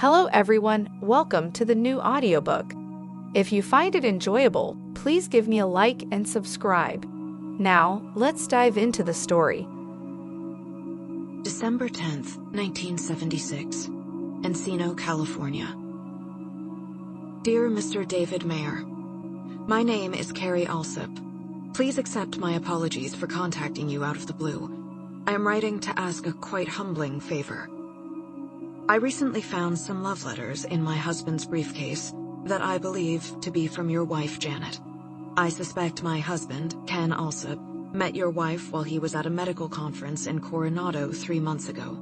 Hello everyone, welcome to the new audiobook. If you find it enjoyable, please give me a like and subscribe. Now, let's dive into the story. December 10th, 1976, Encino, California. Dear Mr. David Mayer, my name is Carrie Alsop. Please accept my apologies for contacting you out of the blue. I am writing to ask a quite humbling favor. I recently found some love letters in my husband's briefcase that I believe to be from your wife, Janet. I suspect my husband, Ken Alsop, met your wife while he was at a medical conference in Coronado 3 months ago.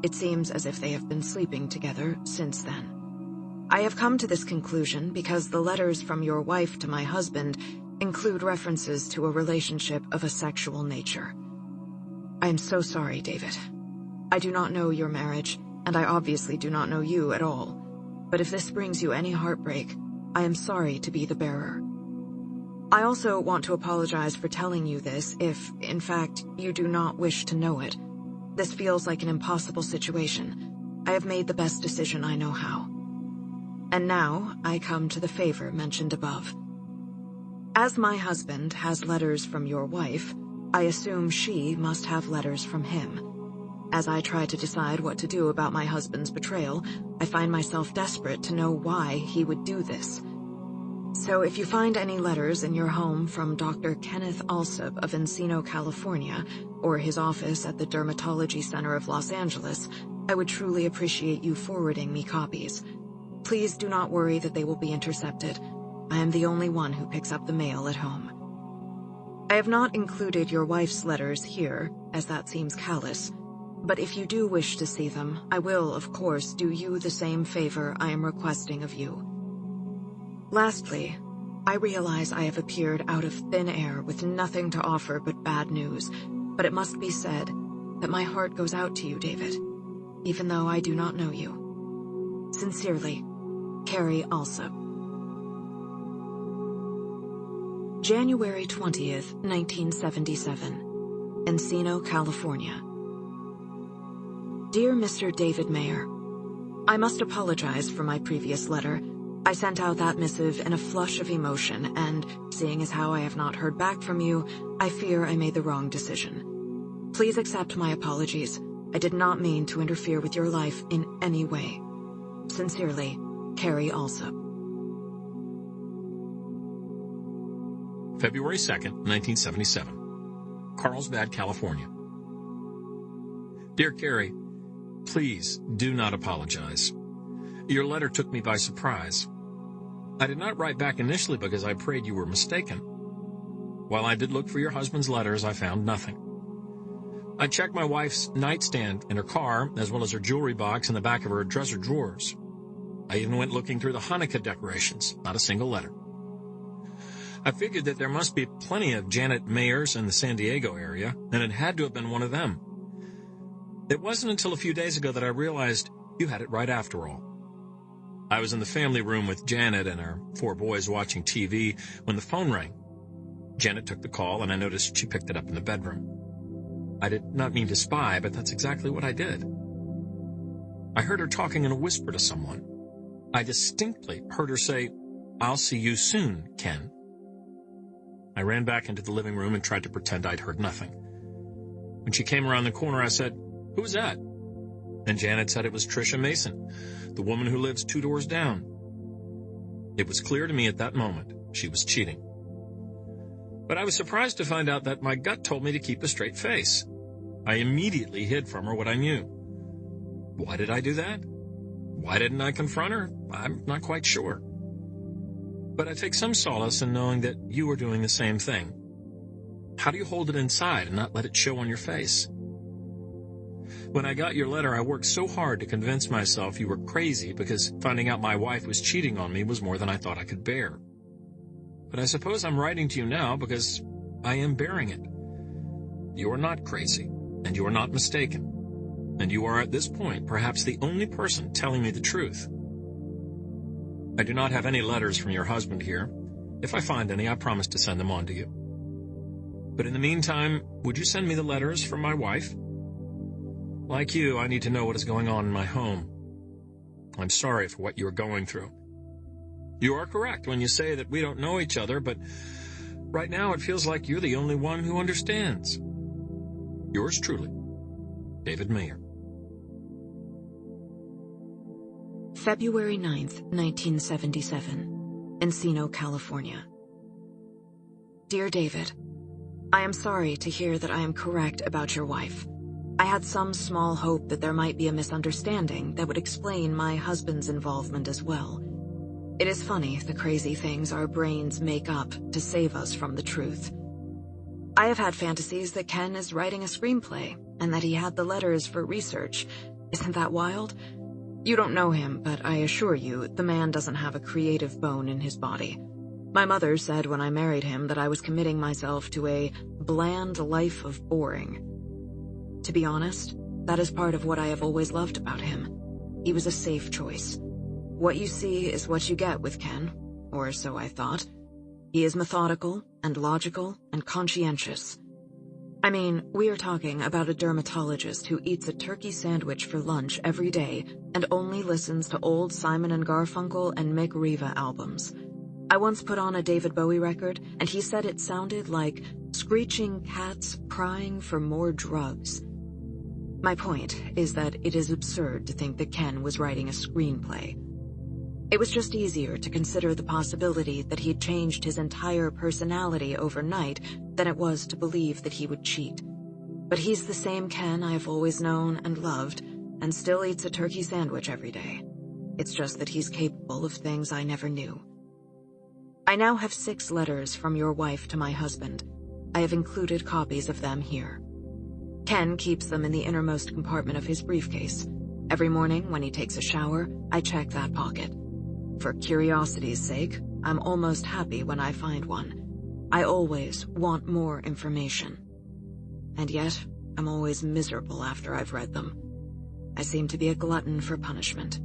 It seems as if they have been sleeping together since then. I have come to this conclusion because the letters from your wife to my husband include references to a relationship of a sexual nature. I am so sorry, David. I do not know your marriage, and I obviously do not know you at all. But if this brings you any heartbreak, I am sorry to be the bearer. I also want to apologize for telling you this if, in fact, you do not wish to know it. This feels like an impossible situation. I have made the best decision I know how. And now I come to the favor mentioned above. As my husband has letters from your wife, I assume she must have letters from him. As I try to decide what to do about my husband's betrayal, I find myself desperate to know why he would do this. So if you find any letters in your home from Dr. Kenneth Alsop of Encino, California, or his office at the Dermatology Center of Los Angeles, I would truly appreciate you forwarding me copies. Please do not worry that they will be intercepted. I am the only one who picks up the mail at home. I have not included your wife's letters here, as that seems callous. But if you do wish to see them, I will, of course, do you the same favor I am requesting of you. Lastly, I realize I have appeared out of thin air with nothing to offer but bad news, but it must be said that my heart goes out to you, David, even though I do not know you. Sincerely, Carrie Alsop. January 20th, 1977, Encino, California. Dear Mr. David Mayer, I must apologize for my previous letter. I sent out that missive in a flush of emotion, and seeing as how I have not heard back from you, I fear I made the wrong decision. Please accept my apologies. I did not mean to interfere with your life in any way. Sincerely, Carrie Alsop. February 2nd, 1977. Carlsbad, California. Dear Carrie, please do not apologize. Your letter took me by surprise. I did not write back initially because I prayed you were mistaken. While I did look for your husband's letters, I found nothing. I checked my wife's nightstand in her car, as well as her jewelry box in the back of her dresser drawers. I even went looking through the Hanukkah decorations, not a single letter. I figured that there must be plenty of Janet Mayers in the San Diego area, and it had to have been one of them. It wasn't until a few days ago that I realized you had it right after all. I was in the family room with Janet and our 4 boys watching TV when the phone rang. Janet took the call, and I noticed she picked it up in the bedroom. I did not mean to spy, but that's exactly what I did. I heard her talking in a whisper to someone. I distinctly heard her say, "I'll see you soon, Ken." I ran back into the living room and tried to pretend I'd heard nothing. When she came around the corner, I said, "Who was that?" And Janet said it was Tricia Mason, the woman who lives 2 doors down. It was clear to me at that moment she was cheating. But I was surprised to find out that my gut told me to keep a straight face. I immediately hid from her what I knew. Why did I do that? Why didn't I confront her? I'm not quite sure. But I take some solace in knowing that you are doing the same thing. How do you hold it inside and not let it show on your face? When I got your letter, I worked so hard to convince myself you were crazy because finding out my wife was cheating on me was more than I thought I could bear. But I suppose I'm writing to you now because I am bearing it. You are not crazy, and you are not mistaken. And you are at this point perhaps the only person telling me the truth. I do not have any letters from your husband here. If I find any, I promise to send them on to you. But in the meantime, would you send me the letters from my wife? Like you, I need to know what is going on in my home. I'm sorry for what you are going through. You are correct when you say that we don't know each other, but right now it feels like you're the only one who understands. Yours truly, David Mayer. February 9th, 1977, Encino, California. Dear David, I am sorry to hear that I am correct about your wife. I had some small hope that there might be a misunderstanding that would explain my husband's involvement as well. It is funny the crazy things our brains make up to save us from the truth. I have had fantasies that Ken is writing a screenplay and that he had the letters for research. Isn't that wild? You don't know him, but I assure you, the man doesn't have a creative bone in his body. My mother said when I married him that I was committing myself to a bland life of boring. To be honest, that is part of what I have always loved about him. He was a safe choice. What you see is what you get with Ken, or so I thought. He is methodical and logical and conscientious. I mean, we are talking about a dermatologist who eats a turkey sandwich for lunch every day and only listens to old Simon and Garfunkel and Mick Riva albums. I once put on a David Bowie record, and he said it sounded like screeching cats crying for more drugs. My point is that it is absurd to think that Ken was writing a screenplay. It was just easier to consider the possibility that he'd changed his entire personality overnight than it was to believe that he would cheat. But he's the same Ken I've always known and loved, and still eats a turkey sandwich every day. It's just that he's capable of things I never knew. I now have 6 letters from your wife to my husband. I have included copies of them here. Ken keeps them in the innermost compartment of his briefcase. Every morning when he takes a shower, I check that pocket. For curiosity's sake, I'm almost happy when I find one. I always want more information. And yet, I'm always miserable after I've read them. I seem to be a glutton for punishment.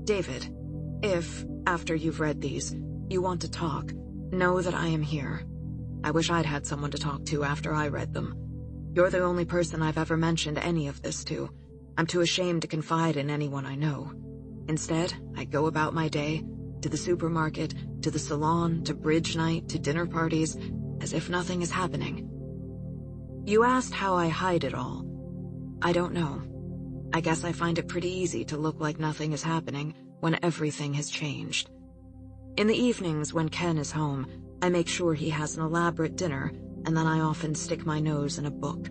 David, if, after you've read these, you want to talk, know that I am here. I wish I'd had someone to talk to after I read them. You're the only person I've ever mentioned any of this to. I'm too ashamed to confide in anyone I know. Instead, I go about my day, to the supermarket, to the salon, to bridge night, to dinner parties, as if nothing is happening. You asked how I hide it all. I don't know. I guess I find it pretty easy to look like nothing is happening when everything has changed. In the evenings when Ken is home, I make sure he has an elaborate dinner, and then I often stick my nose in a book.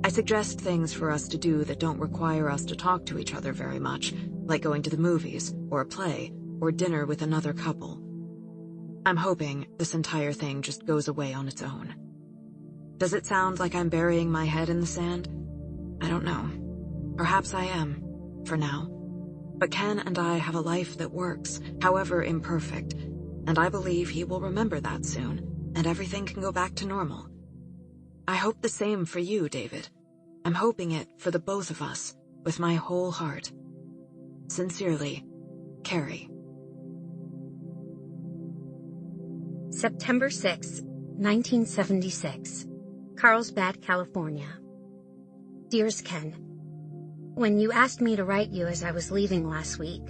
I suggest things for us to do that don't require us to talk to each other very much, like going to the movies, or a play, or dinner with another couple. I'm hoping this entire thing just goes away on its own. Does it sound like I'm burying my head in the sand? I don't know. Perhaps I am, for now. But Ken and I have a life that works, however imperfect, and I believe he will remember that soon, and everything can go back to normal. I hope the same for you, David. I'm hoping it for the both of us, with my whole heart. Sincerely, Carrie. September 6, 1976, Carlsbad, California. Dearest Ken, when you asked me to write you as I was leaving last week,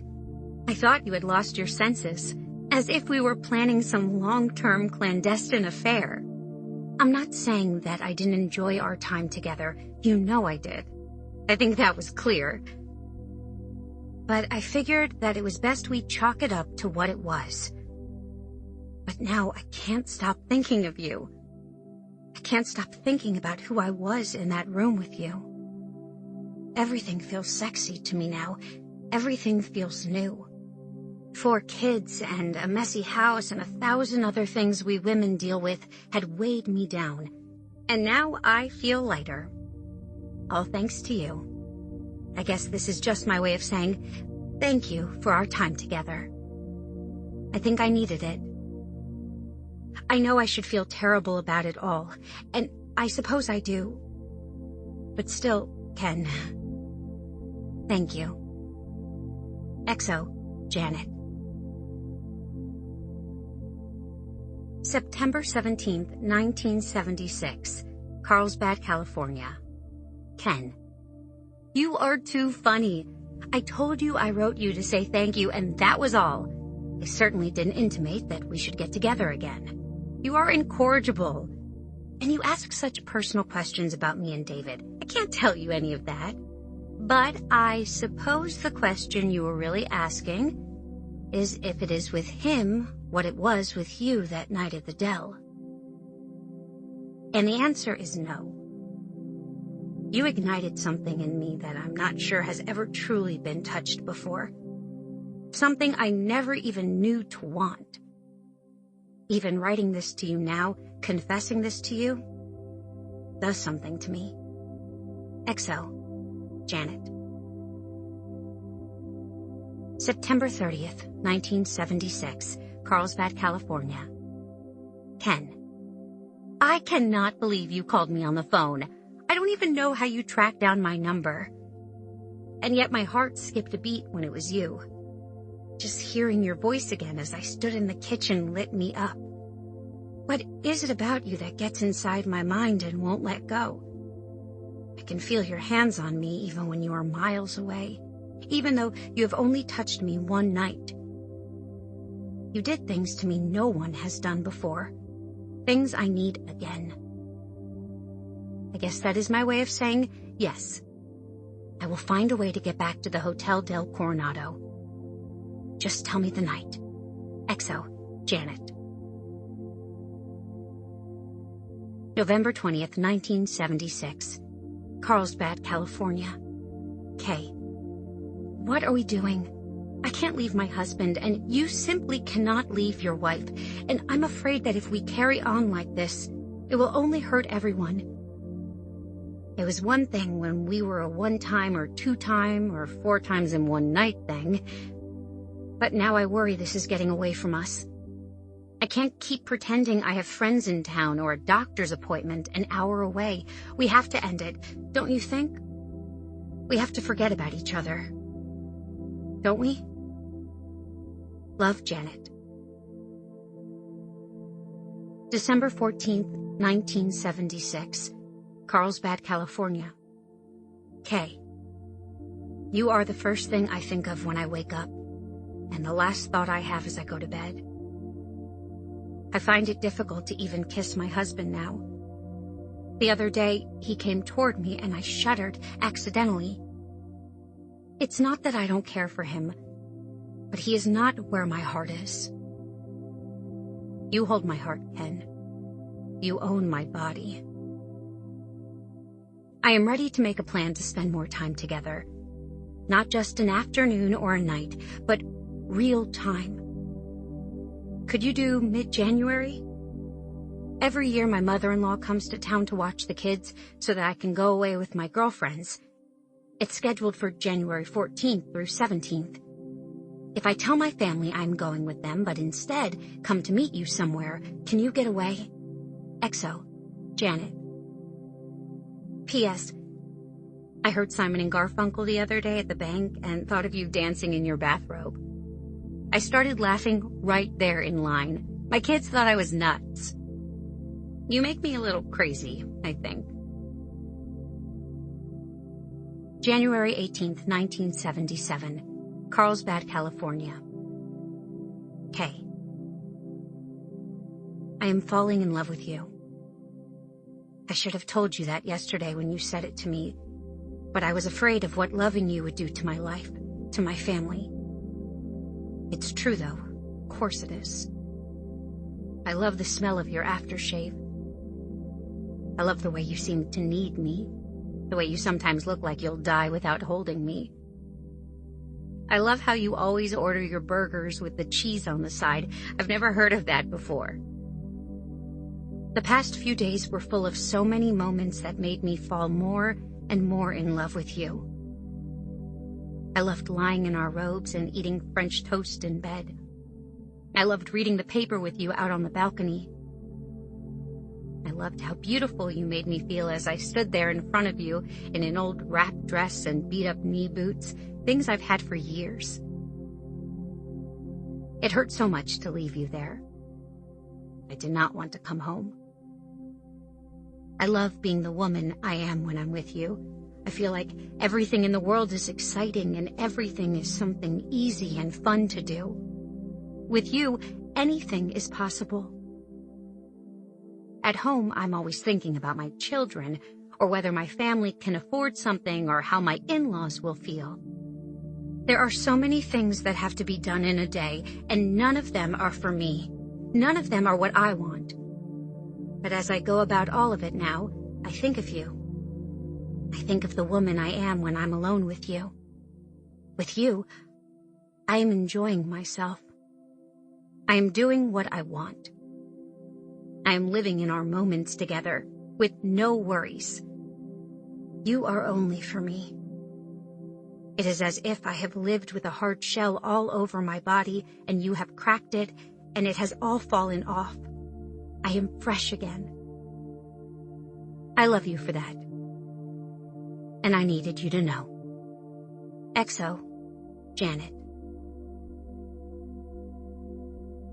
I thought you had lost your senses, as if we were planning some long-term clandestine affair. I'm not saying that I didn't enjoy our time together. You know I did. I think that was clear. But I figured that it was best we chalk it up to what it was. But now I can't stop thinking of you. I can't stop thinking about who I was in that room with you. Everything feels sexy to me now. Everything feels new. 4 kids and a messy house and 1,000 other things we women deal with had weighed me down. And now I feel lighter. All thanks to you. I guess this is just my way of saying thank you for our time together. I think I needed it. I know I should feel terrible about it all, and I suppose I do. But still, Ken, thank you. XO, Janet. September 17th, 1976, Carlsbad, California. Ken, you are too funny. I told you I wrote you to say thank you, and that was all. I certainly didn't intimate that we should get together again. You are incorrigible. And you ask such personal questions about me and David. I can't tell you any of that. But I suppose the question you were really asking is if it is with him what it was with you that night at the Dell. And the answer is no. You ignited something in me that I'm not sure has ever truly been touched before. Something I never even knew to want. Even writing this to you now, confessing this to you, does something to me. XO, Janet. September 30th, 1976, Carlsbad, California. Ken. I cannot believe you called me on the phone. I don't even know how you tracked down my number. And yet my heart skipped a beat when it was you. Just hearing your voice again as I stood in the kitchen lit me up. What is it about you that gets inside my mind and won't let go? I can feel your hands on me even when you are miles away, even though you have only touched me one night. You did things to me no one has done before, things I need again. I guess that is my way of saying yes. I will find a way to get back to the Hotel del Coronado. Just tell me the night. XO, Janet. November 20th, 1976. Carlsbad, California. K. What are we doing? I can't leave my husband, and you simply cannot leave your wife, and I'm afraid that if we carry on like this, it will only hurt everyone. It was one thing when we were a one-time or two-time or 4 times in one night thing, but now I worry this is getting away from us. I can't keep pretending I have friends in town or a doctor's appointment an hour away. We have to end it, don't you think? We have to forget about each other. Don't we? Love, Janet. December 14th, 1976. Carlsbad, California. K. You are the first thing I think of when I wake up, and the last thought I have as I go to bed. I find it difficult to even kiss my husband now. The other day, he came toward me and I shuddered accidentally. It's not that I don't care for him, but he is not where my heart is. You hold my heart, Ken. You own my body. I am ready to make a plan to spend more time together. Not just an afternoon or a night, but real time. Could you do mid-January? Every year my mother-in-law comes to town to watch the kids so that I can go away with my girlfriends. It's scheduled for January 14th through 17th. If I tell my family I'm going with them, but instead come to meet you somewhere, can you get away? XO, Janet. P.S. I heard Simon and Garfunkel the other day at the bank and thought of you dancing in your bathrobe. I started laughing right there in line. My kids thought I was nuts. You make me a little crazy, I think. January 18th, 1977. Carlsbad, California. K. I am falling in love with you. I should have told you that yesterday when you said it to me, but I was afraid of what loving you would do to my life, to my family. It's true, though. Of course it is. I love the smell of your aftershave. I love the way you seem to need me, the way you sometimes look like you'll die without holding me. I love how you always order your burgers with the cheese on the side. I've never heard of that before. The past few days were full of so many moments that made me fall more and more in love with you. I loved lying in our robes and eating French toast in bed. I loved reading the paper with you out on the balcony. I loved how beautiful you made me feel as I stood there in front of you in an old wrap dress and beat-up knee boots, things I've had for years. It hurt so much to leave you there. I did not want to come home. I love being the woman I am when I'm with you. I feel like everything in the world is exciting and everything is something easy and fun to do. With you, anything is possible. At home, I'm always thinking about my children, or whether my family can afford something, or how my in-laws will feel. There are so many things that have to be done in a day, and none of them are for me. None of them are what I want. But as I go about all of it now, I think of you. I think of the woman I am when I'm alone with you. With you, I am enjoying myself. I am doing what I want. I am living in our moments together, with no worries. You are only for me. It is as if I have lived with a hard shell all over my body, and you have cracked it, and it has all fallen off. I am fresh again. I love you for that. And I needed you to know. XO, Janet.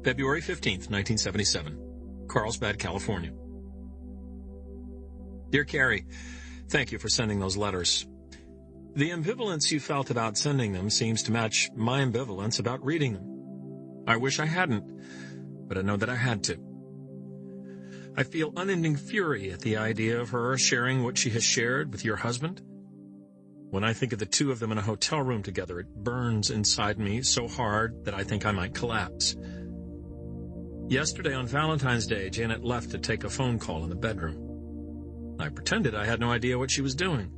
February 15th, 1977. Carlsbad, California. Dear Carrie, thank you for sending those letters. The ambivalence you felt about sending them seems to match my ambivalence about reading them. I wish I hadn't, but I know that I had to. I feel unending fury at the idea of her sharing what she has shared with your husband. When I think of the two of them in a hotel room together, it burns inside me so hard that I think I might collapse. Yesterday on Valentine's Day, Janet left to take a phone call in the bedroom. I pretended I had no idea what she was doing.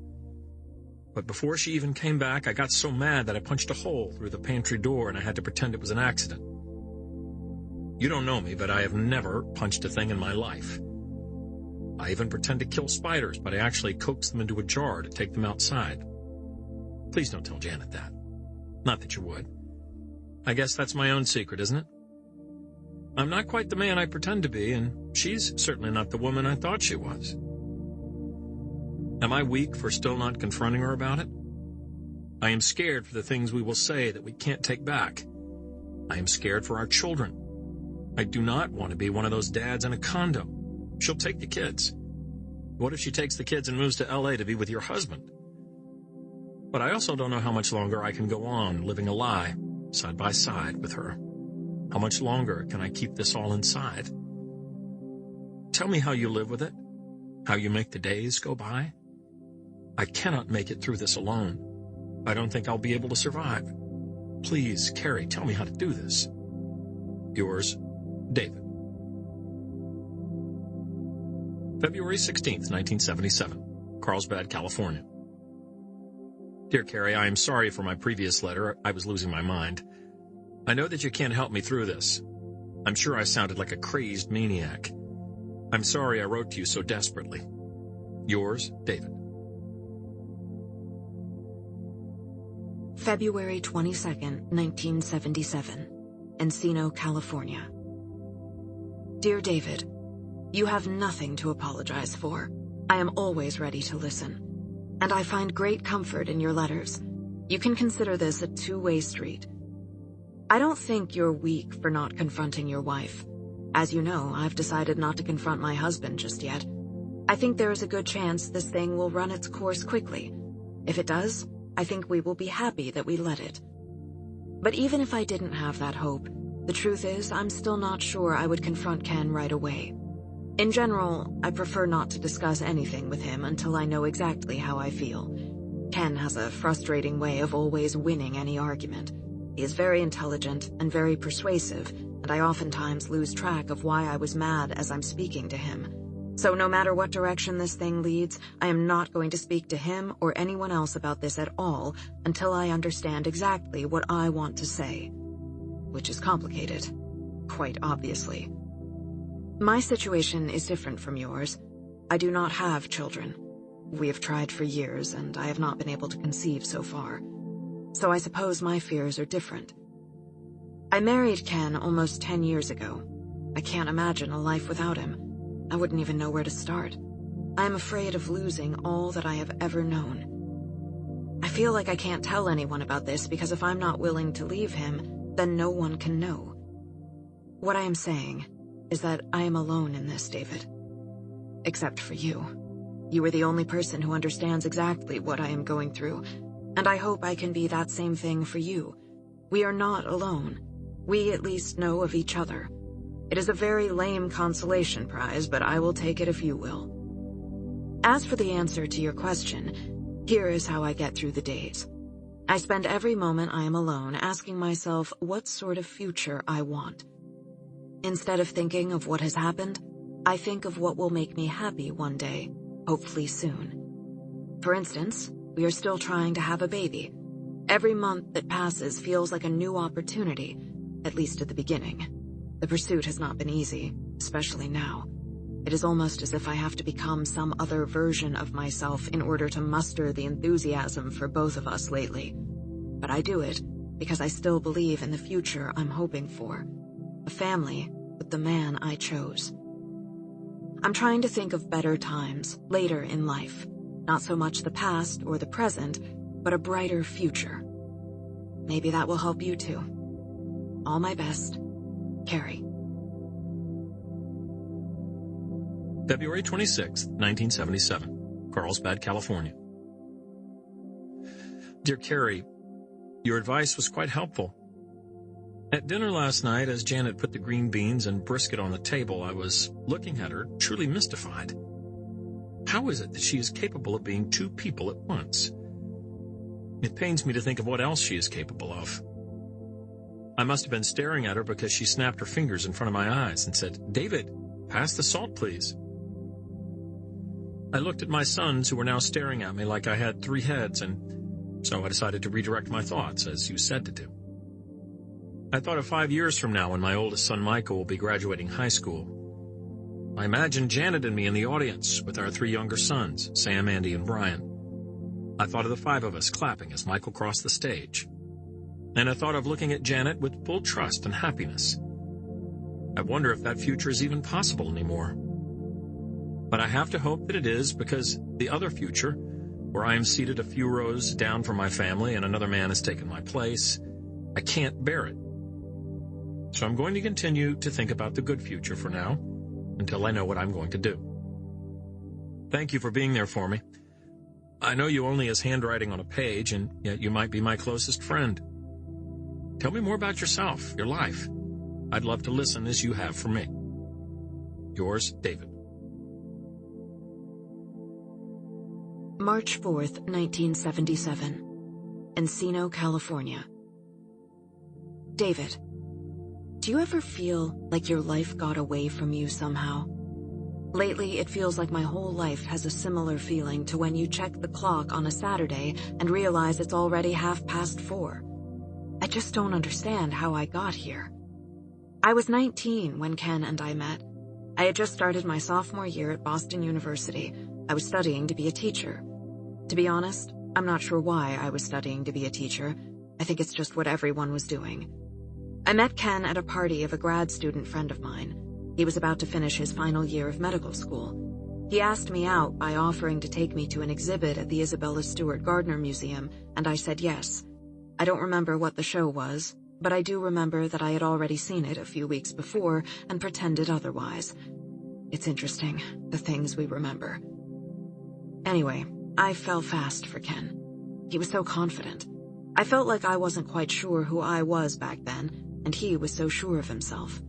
But before she even came back, I got so mad that I punched a hole through the pantry door and I had to pretend it was an accident. You don't know me, but I have never punched a thing in my life. I even pretend to kill spiders, but I actually coax them into a jar to take them outside. Please don't tell Janet that. Not that you would. I guess that's my own secret, isn't it? I'm not quite the man I pretend to be, and she's certainly not the woman I thought she was. Am I weak for still not confronting her about it? I am scared for the things we will say that we can't take back. I am scared for our children. I do not want to be one of those dads in a condo. She'll take the kids. What if she takes the kids and moves to L.A. to be with your husband? But I also don't know how much longer I can go on living a lie, side by side with her. How much longer can I keep this all inside? Tell me how you live with it, how you make the days go by. I cannot make it through this alone. I don't think I'll be able to survive. Please, Carrie, tell me how to do this. Yours, David. February 16th, 1977. Carlsbad, California. Dear Carrie, I am sorry for my previous letter. I was losing my mind. I know that you can't help me through this. I'm sure I sounded like a crazed maniac. I'm sorry I wrote to you so desperately. Yours, David. February 22nd, 1977. Encino, California. Dear David, you have nothing to apologize for. I am always ready to listen. And I find great comfort in your letters. You can consider this a two-way street. I don't think you're weak for not confronting your wife. As you know, I've decided not to confront my husband just yet. I think there is a good chance this thing will run its course quickly. If it does, I think we will be happy that we let it. But even if I didn't have that hope, the truth is I'm still not sure I would confront Ken right away. In general, I prefer not to discuss anything with him until I know exactly how I feel. Ken has a frustrating way of always winning any argument. He is very intelligent and very persuasive, and I oftentimes lose track of why I was mad as I'm speaking to him. So no matter what direction this thing leads, I am not going to speak to him or anyone else about this at all until I understand exactly what I want to say. Which is complicated, quite obviously. My situation is different from yours. I do not have children. We have tried for years, and I have not been able to conceive so far. So I suppose my fears are different. I married Ken almost 10 years ago. I can't imagine a life without him. I wouldn't even know where to start. I am afraid of losing all that I have ever known. I feel like I can't tell anyone about this because if I'm not willing to leave him, then no one can know. What I am saying is that I am alone in this, David. Except for you. You are the only person who understands exactly what I am going through, and I hope I can be that same thing for you. We are not alone. We at least know of each other. It is a very lame consolation prize, but I will take it if you will. As for the answer to your question, here is how I get through the days. I spend every moment I am alone asking myself what sort of future I want. Instead of thinking of what has happened, I think of what will make me happy one day, hopefully soon. For instance, we are still trying to have a baby. Every month that passes feels like a new opportunity, at least at the beginning. The pursuit has not been easy, especially now. It is almost as if I have to become some other version of myself in order to muster the enthusiasm for both of us lately. But I do it because I still believe in the future I'm hoping for. A family with the man I chose. I'm trying to think of better times, later in life. Not so much the past or the present, but a brighter future. Maybe that will help you too. All my best, Carrie. February 26, 1977, Carlsbad, California. Dear Carrie, your advice was quite helpful. At dinner last night, as Janet put the green beans and brisket on the table, I was looking at her, truly mystified. How is it that she is capable of being two people at once? It pains me to think of what else she is capable of. I must have been staring at her because she snapped her fingers in front of my eyes and said, "David, pass the salt, please." I looked at my sons, who were now staring at me like I had three heads, and so I decided to redirect my thoughts, as you said to do. I thought of 5 years from now when my oldest son Michael will be graduating high school. I imagined Janet and me in the audience with our three younger sons, Sam, Andy, and Brian. I thought of the five of us clapping as Michael crossed the stage. And I thought of looking at Janet with full trust and happiness. I wonder if that future is even possible anymore. But I have to hope that it is, because the other future, where I am seated a few rows down from my family and another man has taken my place, I can't bear it. So I'm going to continue to think about the good future for now, until I know what I'm going to do. Thank you for being there for me. I know you only as handwriting on a page, and yet you might be my closest friend. Tell me more about yourself, your life. I'd love to listen as you have for me. Yours, David. March 4th, 1977. Encino, California. David, do you ever feel like your life got away from you somehow? Lately, it feels like my whole life has a similar feeling to when you check the clock on a Saturday and realize it's already 4:30. I just don't understand how I got here. I was 19 when Ken and I met. I had just started my sophomore year at Boston University. I was studying to be a teacher. To be honest, I'm not sure why I was studying to be a teacher. I think it's just what everyone was doing. I met Ken at a party of a grad student friend of mine. He was about to finish his final year of medical school. He asked me out by offering to take me to an exhibit at the Isabella Stewart Gardner Museum, and I said yes. I don't remember what the show was, but I do remember that I had already seen it a few weeks before and pretended otherwise. It's interesting, the things we remember. Anyway, I fell fast for Ken. He was so confident. I felt like I wasn't quite sure who I was back then, and he was so sure of himself.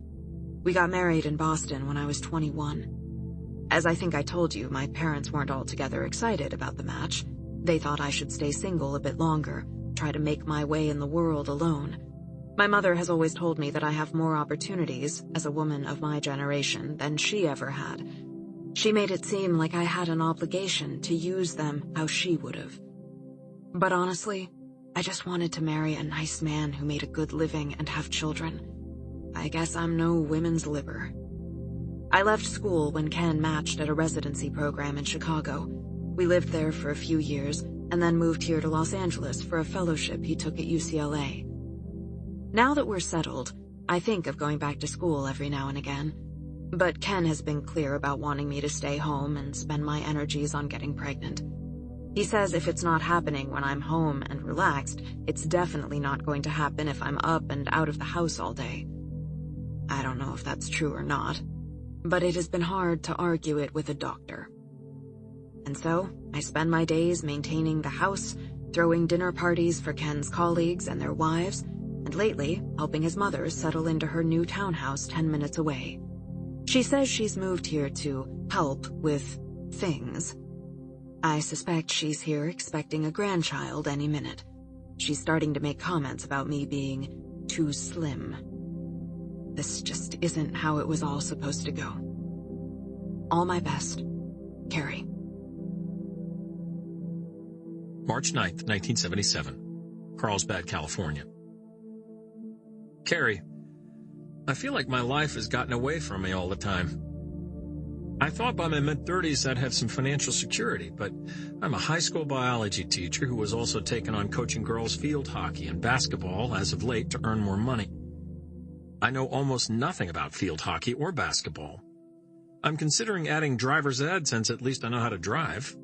We got married in Boston when I was 21. As I think I told you, my parents weren't altogether excited about the match. They thought I should stay single a bit longer, try to make my way in the world alone. My mother has always told me that I have more opportunities as a woman of my generation than she ever had. She made it seem like I had an obligation to use them how she would have. But honestly, I just wanted to marry a nice man who made a good living and have children. I guess I'm no women's liber. I left school when Ken matched at a residency program in Chicago. We lived there for a few years and then moved here to Los Angeles for a fellowship he took at UCLA. Now that we're settled, I think of going back to school every now and again. But Ken has been clear about wanting me to stay home and spend my energies on getting pregnant. He says if it's not happening when I'm home and relaxed, it's definitely not going to happen if I'm up and out of the house all day. I don't know if that's true or not, but it has been hard to argue it with a doctor. And so, I spend my days maintaining the house, throwing dinner parties for Ken's colleagues and their wives, and lately, helping his mother settle into her new townhouse 10 minutes away. She says she's moved here to help with things. I suspect she's here expecting a grandchild any minute. She's starting to make comments about me being too slim. This just isn't how it was all supposed to go. All my best, Carrie. March 9th, 1977. Carlsbad, California. Carrie, I feel like my life has gotten away from me all the time. I thought by my mid-30s I'd have some financial security, but I'm a high school biology teacher who was also taking on coaching girls field hockey and basketball as of late to earn more money. I know almost nothing about field hockey or basketball. I'm considering adding driver's ed since at least I know how to drive.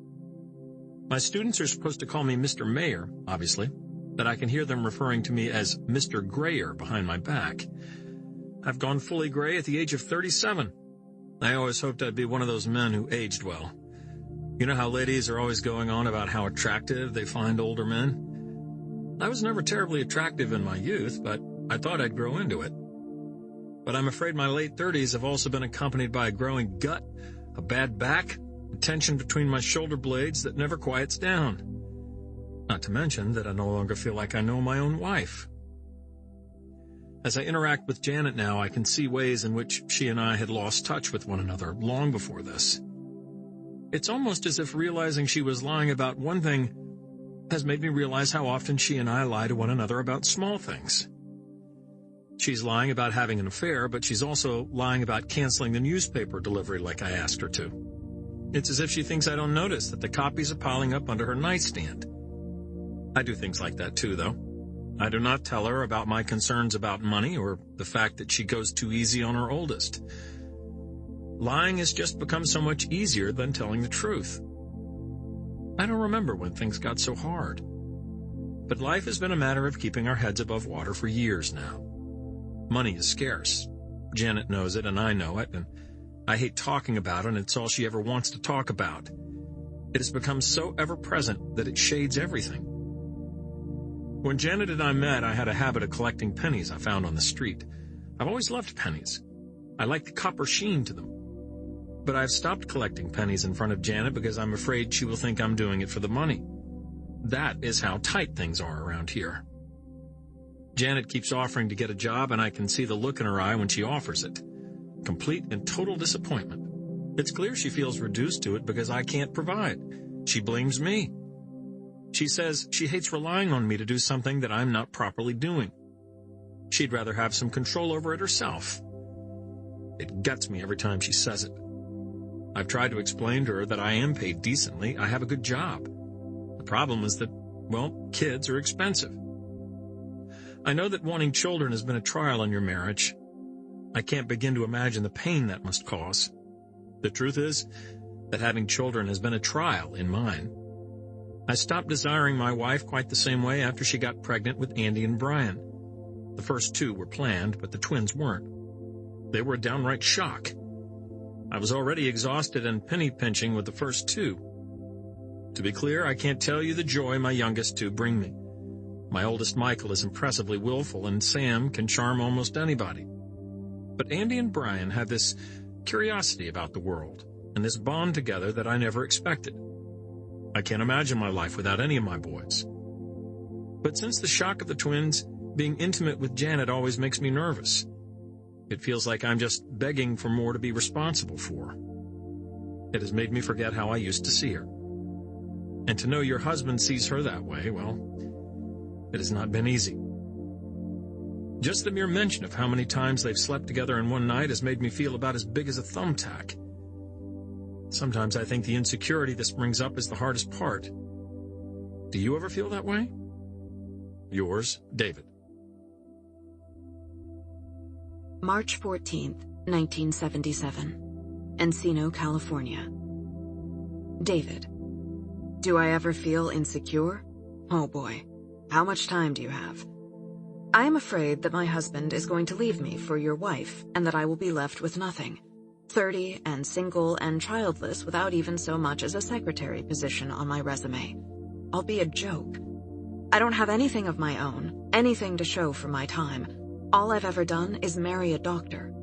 My students are supposed to call me Mr. Mayor, obviously, but I can hear them referring to me as Mr. Grayer behind my back. I've gone fully gray at the age of 37. I always hoped I'd be one of those men who aged well. You know how ladies are always going on about how attractive they find older men? I was never terribly attractive in my youth, but I thought I'd grow into it. But I'm afraid my late 30s have also been accompanied by a growing gut, a bad back, a tension between my shoulder blades that never quiets down. Not to mention that I no longer feel like I know my own wife. As I interact with Janet now, I can see ways in which she and I had lost touch with one another long before this. It's almost as if realizing she was lying about one thing has made me realize how often she and I lie to one another about small things. She's lying about having an affair, but she's also lying about canceling the newspaper delivery like I asked her to. It's as if she thinks I don't notice that the copies are piling up under her nightstand. I do things like that too, though. I do not tell her about my concerns about money or the fact that she goes too easy on her oldest. Lying has just become so much easier than telling the truth. I don't remember when things got so hard. But life has been a matter of keeping our heads above water for years now. Money is scarce. Janet knows it and I know it, and I hate talking about it, and it's all she ever wants to talk about. It has become so ever-present that it shades everything. When Janet and I met, I had a habit of collecting pennies I found on the street. I've always loved pennies. I like the copper sheen to them. But I've stopped collecting pennies in front of Janet because I'm afraid she will think I'm doing it for the money. That is how tight things are around here. Janet keeps offering to get a job, and I can see the look in her eye when she offers it. Complete and total disappointment. It's clear she feels reduced to it because I can't provide. She blames me. She says she hates relying on me to do something that I'm not properly doing. She'd rather have some control over it herself. It guts me every time she says it. I've tried to explain to her that I am paid decently. I have a good job. The problem is that, well, kids are expensive. I know that wanting children has been a trial in your marriage. I can't begin to imagine the pain that must cause. The truth is that having children has been a trial in mine. I stopped desiring my wife quite the same way after she got pregnant with Andy and Brian. The first two were planned, but the twins weren't. They were a downright shock. I was already exhausted and penny-pinching with the first two. To be clear, I can't tell you the joy my youngest two bring me. My oldest Michael is impressively willful, and Sam can charm almost anybody. But Andy and Brian have this curiosity about the world, and this bond together that I never expected. I can't imagine my life without any of my boys. But since the shock of the twins, being intimate with Janet always makes me nervous. It feels like I'm just begging for more to be responsible for. It has made me forget how I used to see her. And to know your husband sees her that way, well, it has not been easy. Just the mere mention of how many times they've slept together in one night has made me feel about as big as a thumbtack. Sometimes I think the insecurity this brings up is the hardest part. Do you ever feel that way? Yours, David. March 14th, 1977. Encino, California. David. Do I ever feel insecure? Oh boy. How much time do you have? I am afraid that my husband is going to leave me for your wife and that I will be left with nothing. 30 and single and childless without even so much as a secretary position on my resume. I'll be a joke. I don't have anything of my own, anything to show for my time. All I've ever done is marry a doctor.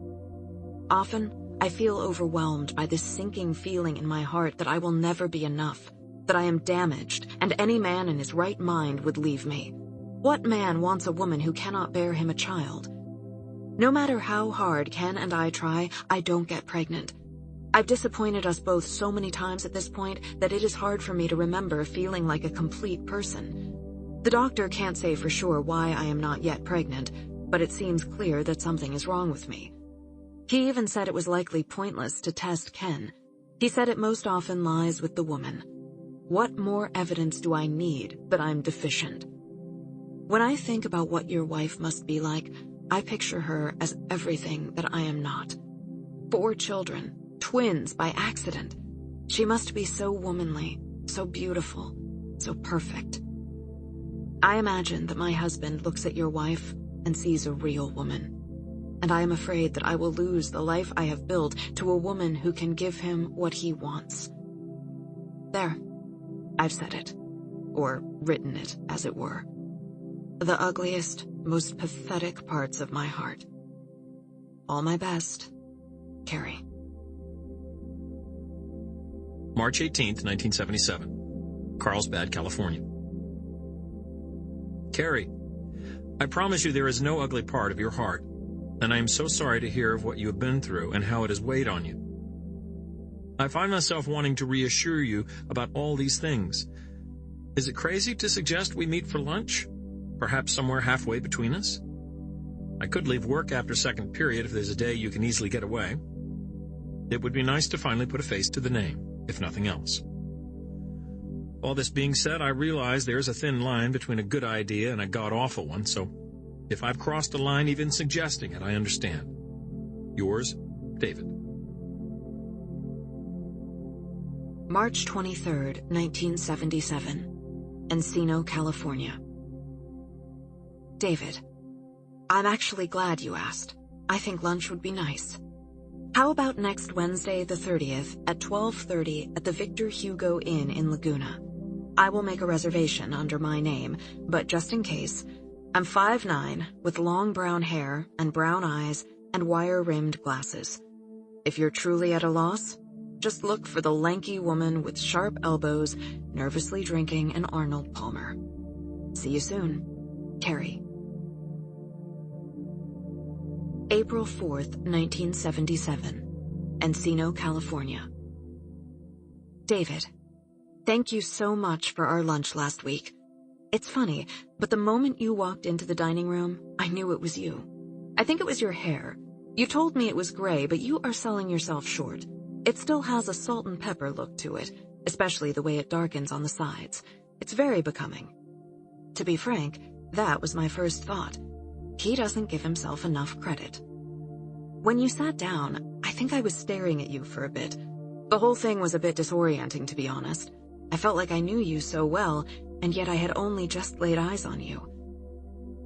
Often, I feel overwhelmed by this sinking feeling in my heart that I will never be enough, that I am damaged, and any man in his right mind would leave me. What man wants a woman who cannot bear him a child? No matter how hard Ken and I try, I don't get pregnant. I've disappointed us both so many times at this point that it is hard for me to remember feeling like a complete person. The doctor can't say for sure why I am not yet pregnant, but it seems clear that something is wrong with me. He even said it was likely pointless to test Ken. He said it most often lies with the woman. What more evidence do I need that I'm deficient? When I think about what your wife must be like, I picture her as everything that I am not. 4 children, twins by accident. She must be so womanly, so beautiful, so perfect. I imagine that my husband looks at your wife and sees a real woman. And I am afraid that I will lose the life I have built to a woman who can give him what he wants. There, I've said it, or written it, as it were. The ugliest, most pathetic parts of my heart. All my best, Carrie. March 18th, 1977. Carlsbad, California. Carrie, I promise you there is no ugly part of your heart, and I am so sorry to hear of what you have been through and how it has weighed on you. I find myself wanting to reassure you about all these things. Is it crazy to suggest we meet for lunch? Perhaps somewhere halfway between us? I could leave work after second period if there's a day you can easily get away. It would be nice to finally put a face to the name, if nothing else. All this being said, I realize there's a thin line between a good idea and a god-awful one, so if I've crossed a line even suggesting it, I understand. Yours, David. March 23rd, 1977. Encino, California. David, I'm actually glad you asked. I think lunch would be nice. How about next Wednesday the 30th at 12:30 at the Victor Hugo Inn in Laguna? I will make a reservation under my name, but just in case, I'm 5'9", with long brown hair and brown eyes and wire-rimmed glasses. If you're truly at a loss, just look for the lanky woman with sharp elbows, nervously drinking an Arnold Palmer. See you soon, Carrie. April 4th, 1977. Encino, California. David, thank you so much for our lunch last week. It's funny, but the moment you walked into the dining room, I knew it was you. I think it was your hair. You told me it was gray, but you are selling yourself short. It still has a salt and pepper look to it, especially the way it darkens on the sides. It's very becoming. To be frank, that was my first thought. He doesn't give himself enough credit. When you sat down, I think I was staring at you for a bit. The whole thing was a bit disorienting, to be honest. I felt like I knew you so well, and yet I had only just laid eyes on you.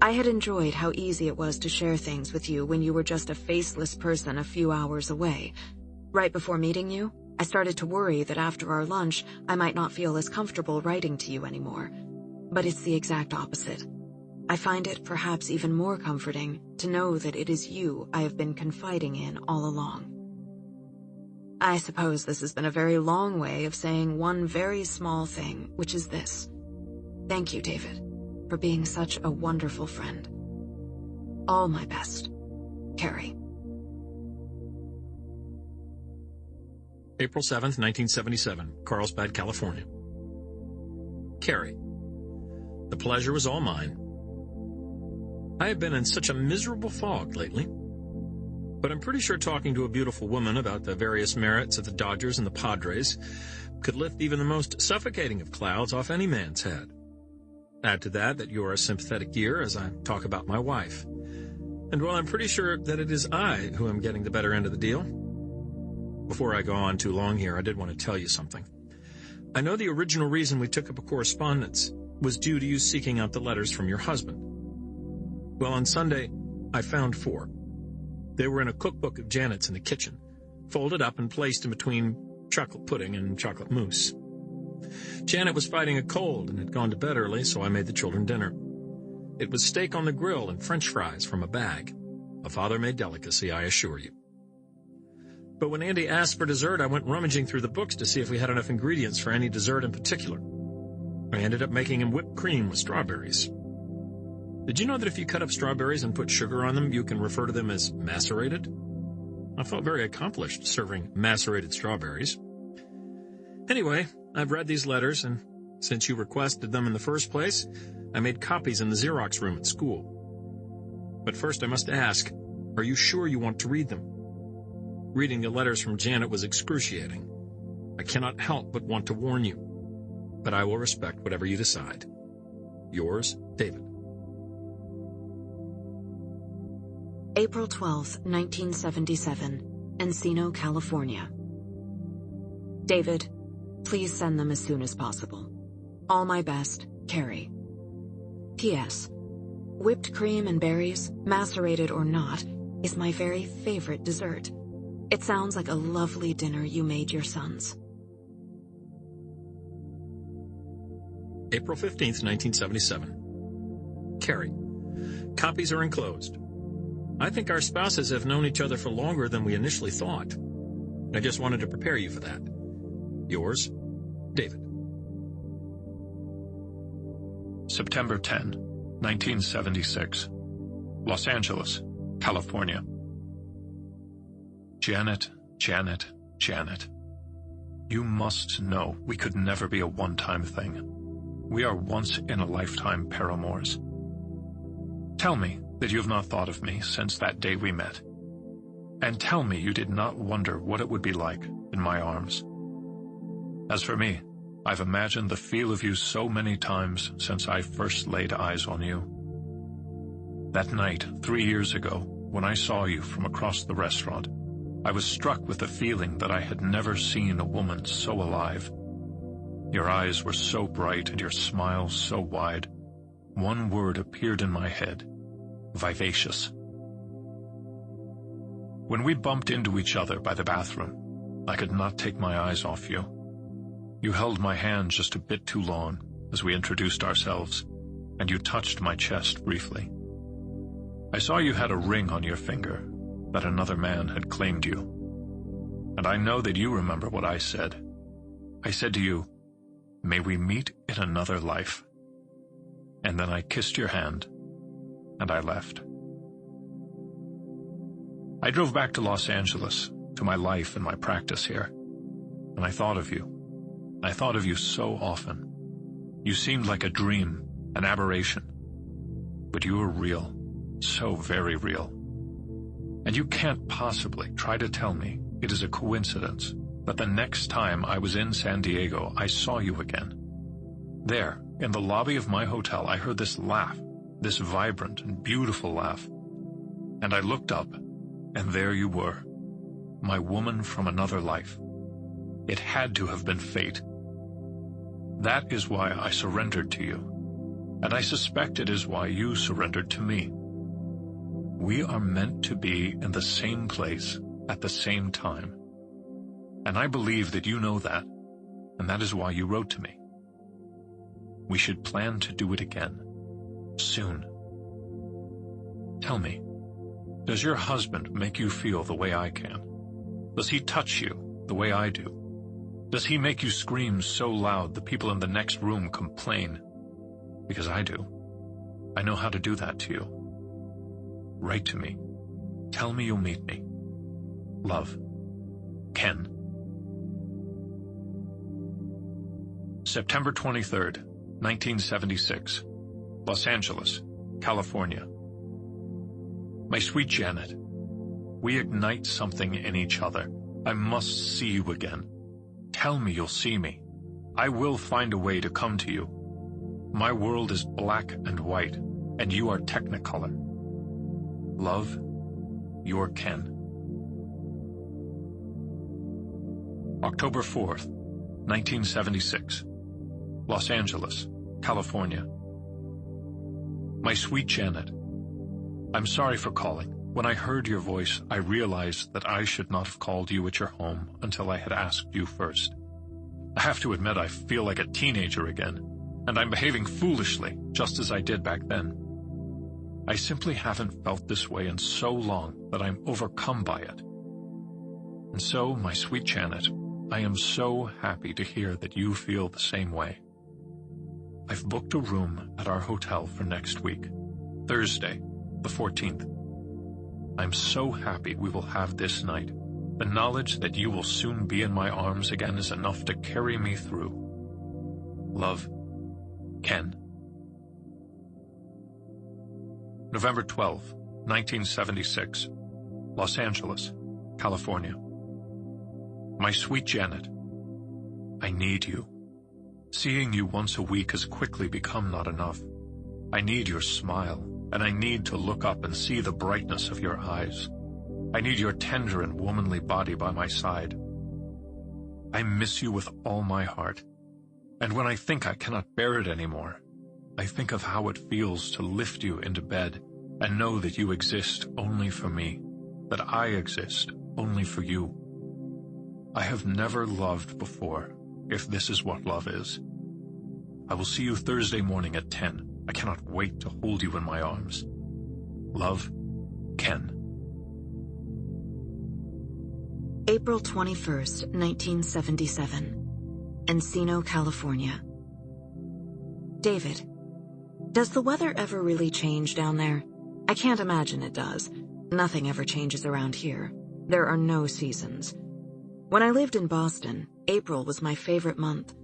I had enjoyed how easy it was to share things with you when you were just a faceless person a few hours away. Right before meeting you, I started to worry that after our lunch, I might not feel as comfortable writing to you anymore. But it's the exact opposite. I find it perhaps even more comforting to know that it is you I have been confiding in all along. I suppose this has been a very long way of saying one very small thing, which is this. Thank you, David, for being such a wonderful friend. All my best, Carrie. April 7th, 1977, Carlsbad, California. Carrie, the pleasure was all mine. I have been in such a miserable fog lately, but I'm pretty sure talking to a beautiful woman about the various merits of the Dodgers and the Padres could lift even the most suffocating of clouds off any man's head. Add to that you're a sympathetic ear as I talk about my wife. And while I'm pretty sure that it is I who am getting the better end of the deal, before I go on too long here, I did want to tell you something. I know the original reason we took up a correspondence was due to you seeking out the letters from your husband. Well, on Sunday, I found 4. They were in a cookbook of Janet's in the kitchen, folded up and placed in between chocolate pudding and chocolate mousse. Janet was fighting a cold and had gone to bed early, so I made the children dinner. It was steak on the grill and French fries from a bag. A father-made delicacy, I assure you. But when Andy asked for dessert, I went rummaging through the books to see if we had enough ingredients for any dessert in particular. I ended up making him whipped cream with strawberries. Did you know that if you cut up strawberries and put sugar on them, you can refer to them as macerated? I felt very accomplished serving macerated strawberries. Anyway, I've read these letters, and since you requested them in the first place, I made copies in the Xerox room at school. But first I must ask, are you sure you want to read them? Reading the letters from Janet was excruciating. I cannot help but want to warn you, but I will respect whatever you decide. Yours, David. April 12, 1977, Encino, California. David, please send them as soon as possible. All my best, Carrie. P.S. Whipped cream and berries, macerated or not, is my very favorite dessert. It sounds like a lovely dinner you made your sons. April 15th, 1977. Carrie. Copies are enclosed. I think our spouses have known each other for longer than we initially thought. I just wanted to prepare you for that. Yours, David. September 10, 1976. Los Angeles, California. Janet, Janet, Janet. You must know we could never be a one-time thing. We are once-in-a-lifetime paramours. Tell me that you have not thought of me since that day we met. And tell me you did not wonder what it would be like in my arms. As for me, I've imagined the feel of you so many times since I first laid eyes on you. That night, 3 years ago, when I saw you from across the restaurant, I was struck with the feeling that I had never seen a woman so alive. Your eyes were so bright and your smile so wide. One word appeared in my head: vivacious. When we bumped into each other by the bathroom, I could not take my eyes off you. You held my hand just a bit too long as we introduced ourselves, and you touched my chest briefly. I saw you had a ring on your finger, that another man had claimed you. And I know that you remember what I said. I said to you, "May we meet in another life." And then I kissed your hand, and I left. I drove back to Los Angeles, to my life and my practice here, and I thought of you. I thought of you so often. You seemed like a dream, an aberration. But you were real, so very real. And you can't possibly try to tell me it is a coincidence that the next time I was in San Diego, I saw you again. There, in the lobby of my hotel, I heard this laugh, this vibrant and beautiful laugh. And I looked up, and there you were, my woman from another life. It had to have been fate. That is why I surrendered to you, and I suspect it is why you surrendered to me. We are meant to be in the same place at the same time. And I believe that you know that, and that is why you wrote to me. We should plan to do it again, soon. Tell me, does your husband make you feel the way I can? Does he touch you the way I do? Does he make you scream so loud the people in the next room complain? Because I do. I know how to do that to you. Write to me. Tell me you'll meet me. Love, Ken. September 23rd, 1976. Los Angeles, California. My sweet Janet, we ignite something in each other. I must see you again. Tell me you'll see me. I will find a way to come to you. My world is black and white, and you are Technicolor. Love, your Ken. October 4th, 1976. Los Angeles, California. My sweet Janet, I'm sorry for calling. When I heard your voice, I realized that I should not have called you at your home until I had asked you first. I have to admit I feel like a teenager again, and I'm behaving foolishly, just as I did back then. I simply haven't felt this way in so long that I'm overcome by it. And so, my sweet Janet, I am so happy to hear that you feel the same way. I've booked a room at our hotel for next week, Thursday, the 14th. I'm so happy we will have this night. The knowledge that you will soon be in my arms again is enough to carry me through. Love, Ken. November 12, 1976, Los Angeles, California. My sweet Janet, I need you. Seeing you once a week has quickly become not enough. I need your smile, and I need to look up and see the brightness of your eyes. I need your tender and womanly body by my side. I miss you with all my heart, and when I think I cannot bear it anymore, I think of how it feels to lift you into bed and know that you exist only for me, that I exist only for you. I have never loved before, if this is what love is. I will see you Thursday morning at 10. I cannot wait to hold you in my arms. Love, Ken. April 21st, 1977. Encino, California. David, does the weather ever really change down there? I can't imagine it does. Nothing ever changes around here. There are no seasons. When I lived in Boston, April was my favorite month.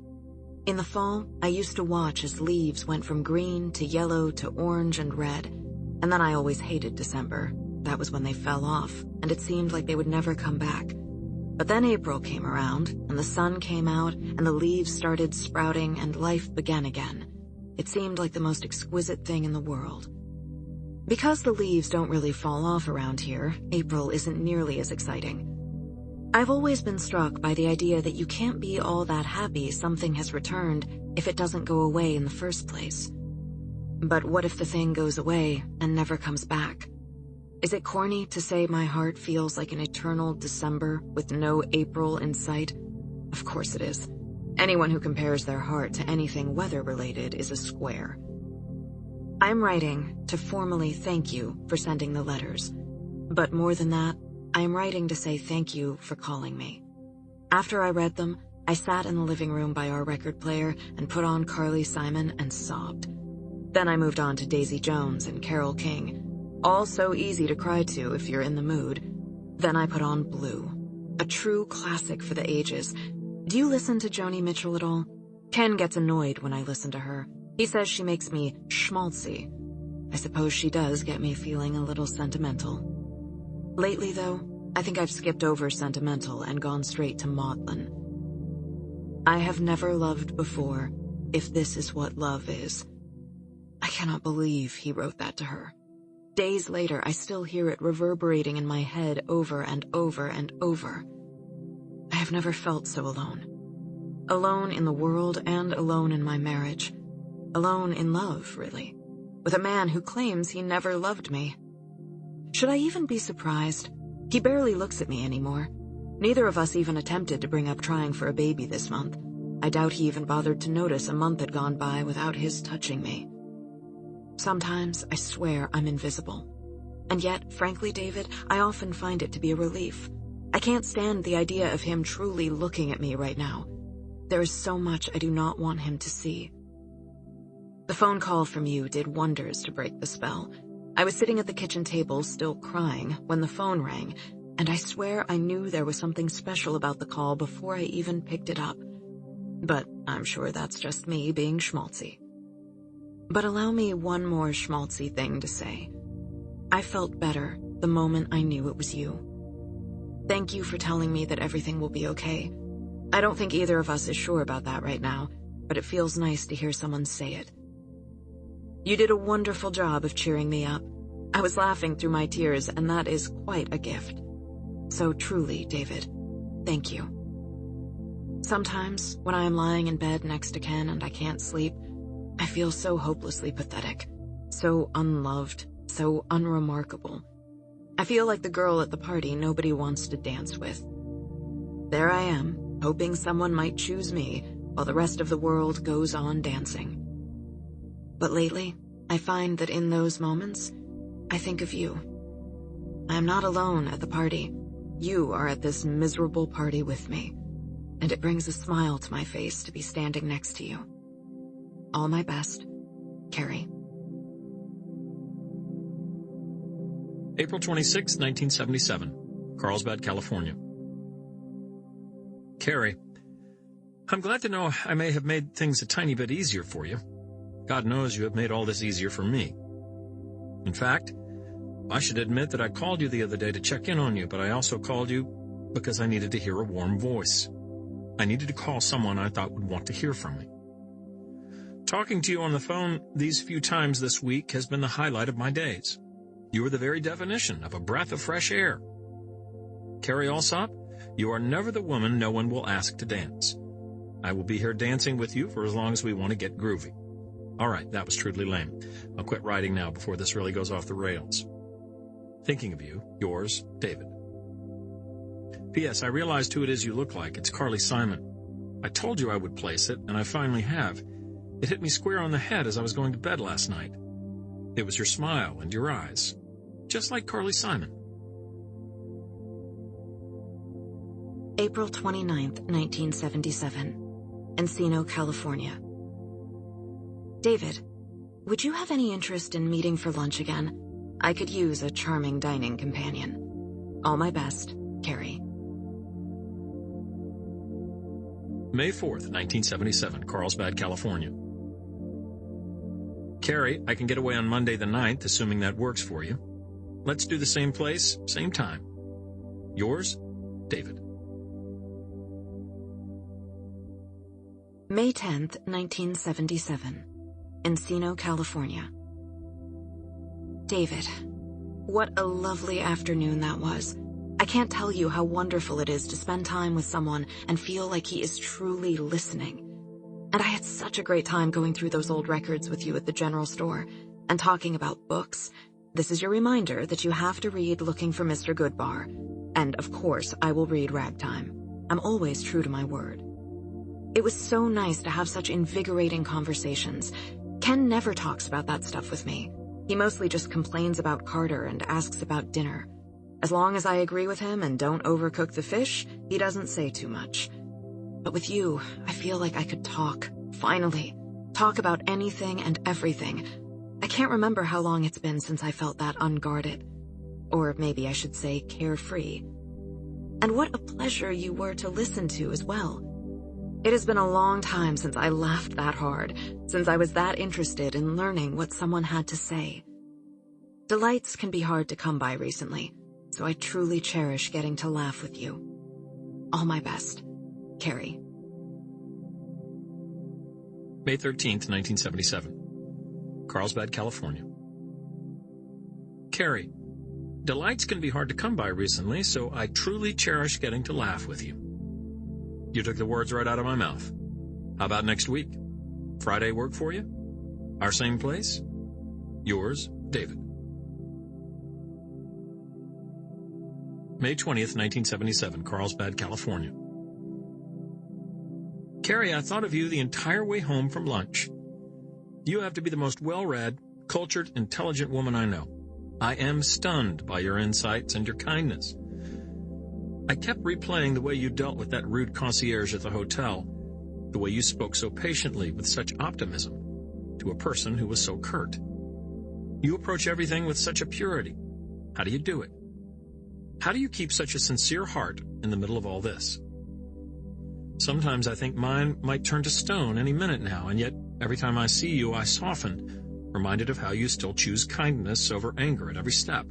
In the fall, I used to watch as leaves went from green to yellow to orange and red, and then I always hated December. That was when they fell off, and it seemed like they would never come back. But then April came around, and the sun came out, and the leaves started sprouting, and life began again. It seemed like the most exquisite thing in the world. Because the leaves don't really fall off around here, April isn't nearly as exciting. I've always been struck by the idea that you can't be all that happy something has returned if it doesn't go away in the first place. But what if the thing goes away and never comes back? Is it corny to say my heart feels like an eternal December with no April in sight? Of course it is. Anyone who compares their heart to anything weather-related is a square. I'm writing to formally thank you for sending the letters. But more than that, I'm writing to say thank you for calling me. After I read them, I sat in the living room by our record player and put on Carly Simon and sobbed. Then I moved on to Daisy Jones and Carole King, all so easy to cry to if you're in the mood. Then I put on Blue, a true classic for the ages. Do you listen to Joni Mitchell at all? Ken gets annoyed when I listen to her. He says she makes me schmaltzy. I suppose she does get me feeling a little sentimental. Lately, though, I think I've skipped over sentimental and gone straight to maudlin. I have never loved before, if this is what love is. I cannot believe he wrote that to her. Days later, I still hear it reverberating in my head over and over and over. I have never felt so alone. Alone in the world and alone in my marriage. Alone in love, really, with a man who claims he never loved me. Should I even be surprised? He barely looks at me anymore. Neither of us even attempted to bring up trying for a baby this month. I doubt he even bothered to notice a month had gone by without his touching me. Sometimes I swear I'm invisible. And yet, frankly, David, I often find it to be a relief. I can't stand the idea of him truly looking at me right now. There is so much I do not want him to see. The phone call from you did wonders to break the spell. I was sitting at the kitchen table, still crying, when the phone rang, and I swear I knew there was something special about the call before I even picked it up. But I'm sure that's just me being schmaltzy. But allow me one more schmaltzy thing to say. I felt better the moment I knew it was you. Thank you for telling me that everything will be okay. I don't think either of us is sure about that right now, but it feels nice to hear someone say it. You did a wonderful job of cheering me up. I was laughing through my tears, and that is quite a gift. So truly, David, thank you. Sometimes, when I am lying in bed next to Ken and I can't sleep, I feel so hopelessly pathetic, so unloved, so unremarkable. I feel like the girl at the party nobody wants to dance with. There I am, hoping someone might choose me while the rest of the world goes on dancing. But lately, I find that in those moments, I think of you. I am not alone at the party. You are at this miserable party with me, and it brings a smile to my face to be standing next to you. All my best, Carrie. April 26, 1977, Carlsbad, California. Carrie, I'm glad to know I may have made things a tiny bit easier for you. God knows you have made all this easier for me. In fact, I should admit that I called you the other day to check in on you, but I also called you because I needed to hear a warm voice. I needed to call someone I thought would want to hear from me. Talking to you on the phone these few times this week has been the highlight of my days. You are the very definition of a breath of fresh air. Carrie Alsop, you are never the woman no one will ask to dance. I will be here dancing with you for as long as we want to get groovy. All right, that was truly lame. I'll quit writing now before this really goes off the rails. Thinking of you, yours, David. P.S. I realized who it is you look like. It's Carly Simon. I told you I would place it, and I finally have. It hit me square on the head as I was going to bed last night. It was your smile and your eyes, just like Carly Simon. April 29th, 1977, Encino, California. David, would you have any interest in meeting for lunch again? I could use a charming dining companion. All my best, Carrie. May 4th, 1977, Carlsbad, California. Carrie, I can get away on Monday the 9th, assuming that works for you. Let's do the same place, same time. Yours, David. May 10th, 1977, Encino, California. David, what a lovely afternoon that was. I can't tell you how wonderful it is to spend time with someone and feel like he is truly listening. And I had such a great time going through those old records with you at the general store and talking about books. This is your reminder that you have to read Looking for Mr. Goodbar. And of course, I will read Ragtime. I'm always true to my word. It was so nice to have such invigorating conversations. Ken never talks about that stuff with me. He mostly just complains about Carter and asks about dinner. As long as I agree with him and don't overcook the fish, he doesn't say too much. But with you, I feel like I could talk, finally. Talk about anything and everything. I can't remember how long it's been since I felt that unguarded. Or maybe I should say carefree. And what a pleasure you were to listen to as well. It has been a long time since I laughed that hard, since I was that interested in learning what someone had to say. Delights can be hard to come by recently, so I truly cherish getting to laugh with you. All my best, Carrie. May 13th, 1977, Carlsbad, California. Carrie, delights can be hard to come by recently, so I truly cherish getting to laugh with you. You took the words right out of my mouth. How about next week? Friday work for you? Our same place? Yours, David. May 20th, 1977, Carlsbad, California. Carrie, I thought of you the entire way home from lunch. You have to be the most well-read, cultured, intelligent woman I know. I am stunned by your insights and your kindness. I kept replaying the way you dealt with that rude concierge at the hotel, the way you spoke so patiently with such optimism to a person who was so curt. You approach everything with such a purity. How do you do it? How do you keep such a sincere heart in the middle of all this? Sometimes I think mine might turn to stone any minute now, and yet every time I see you, I soften, reminded of how you still choose kindness over anger at every step.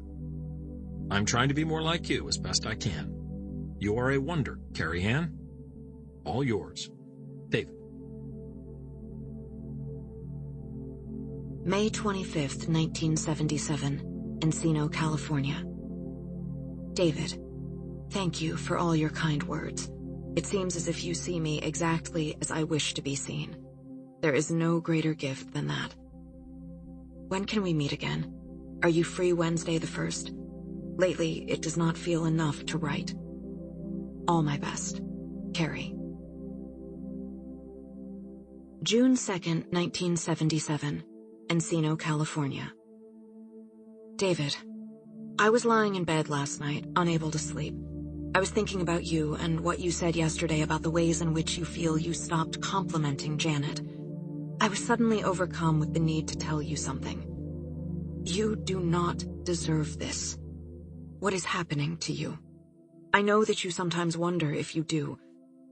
I'm trying to be more like you as best I can. You are a wonder, Carrie Ann. All yours, David. May 25th, 1977, Encino, California. David, thank you for all your kind words. It seems as if you see me exactly as I wish to be seen. There is no greater gift than that. When can we meet again? Are you free Wednesday the 1st? Lately, it does not feel enough to write. All my best, Carrie. June 2nd, 1977, Encino, California. David, I was lying in bed last night, unable to sleep. I was thinking about you and what you said yesterday about the ways in which you feel you stopped complimenting Janet. I was suddenly overcome with the need to tell you something. You do not deserve this. What is happening to you? I know that you sometimes wonder if you do.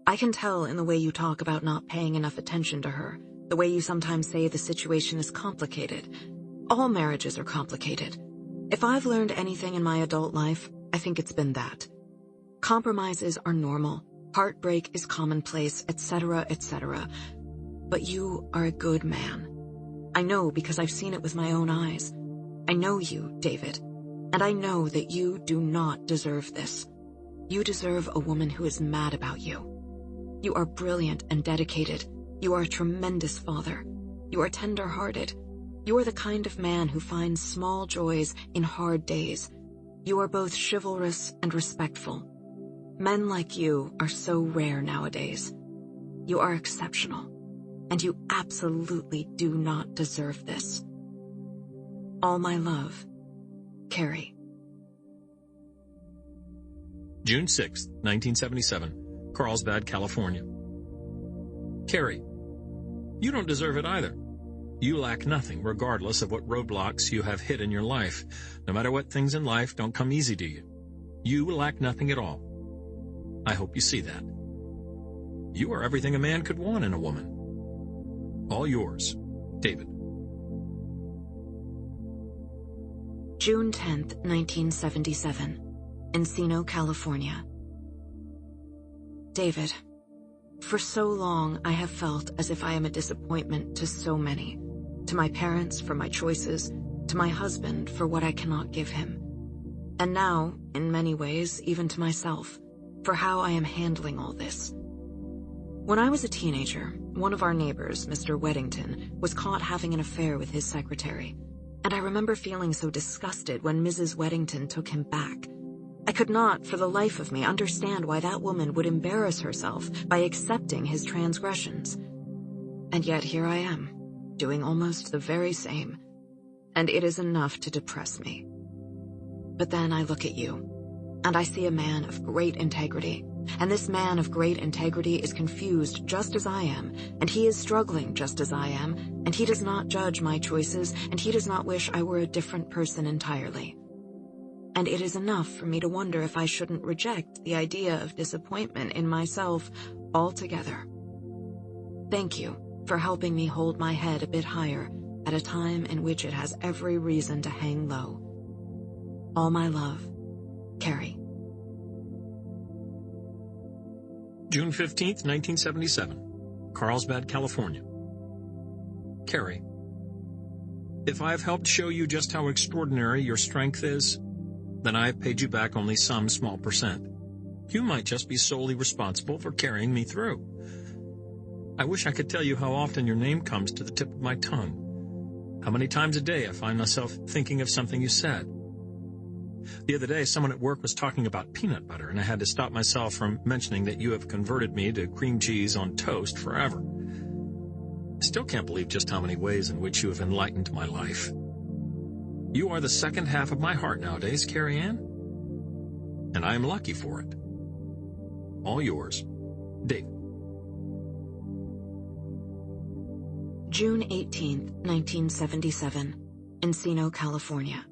I can tell in the way you talk about not paying enough attention to her, the way you sometimes say the situation is complicated. All marriages are complicated. If I've learned anything in my adult life, I think it's been that. Compromises are normal, heartbreak is commonplace, etc., etc. But you are a good man. I know because I've seen it with my own eyes. I know you, David, and I know that you do not deserve this. You deserve a woman who is mad about you. You are brilliant and dedicated. You are a tremendous father. You are tender-hearted. You are the kind of man who finds small joys in hard days. You are both chivalrous and respectful. Men like you are so rare nowadays. You are exceptional, and you absolutely do not deserve this. All my love, Carrie. June 6, 1977, Carlsbad, California. Carrie, you don't deserve it either. You lack nothing, regardless of what roadblocks you have hit in your life. No matter what things in life don't come easy to you. You lack nothing at all. I hope you see that. You are everything a man could want in a woman. All yours, David. June 10th, 1977, Encino, California. David, for so long I have felt as if I am a disappointment to so many. To my parents for my choices, to my husband for what I cannot give him. And now, in many ways, even to myself, for how I am handling all this. When I was a teenager, one of our neighbors, Mr. Whodunit, was caught having an affair with his secretary, and I remember feeling so disgusted when Mrs. Whodunit took him back. I could not, for the life of me, understand why that woman would embarrass herself by accepting his transgressions. And yet here I am, doing almost the very same, and it is enough to depress me. But then I look at you, and I see a man of great integrity, and this man of great integrity is confused just as I am, and he is struggling just as I am, and he does not judge my choices, and he does not wish I were a different person entirely. And it is enough for me to wonder if I shouldn't reject the idea of disappointment in myself altogether. Thank you for helping me hold my head a bit higher at a time in which it has every reason to hang low. All my love, Carrie. June 15th, 1977, Carlsbad, California. Carrie, if I have helped show you just how extraordinary your strength is, then I have paid you back only some small percent. You might just be solely responsible for carrying me through. I wish I could tell you how often your name comes to the tip of my tongue. How many times a day I find myself thinking of something you said. The other day, someone at work was talking about peanut butter, and I had to stop myself from mentioning that you have converted me to cream cheese on toast forever. I still can't believe just how many ways in which you have enlightened my life. You are the second half of my heart nowadays, Carrie Ann, and I am lucky for it. All yours, David. June 18th, 1977, Encino, California.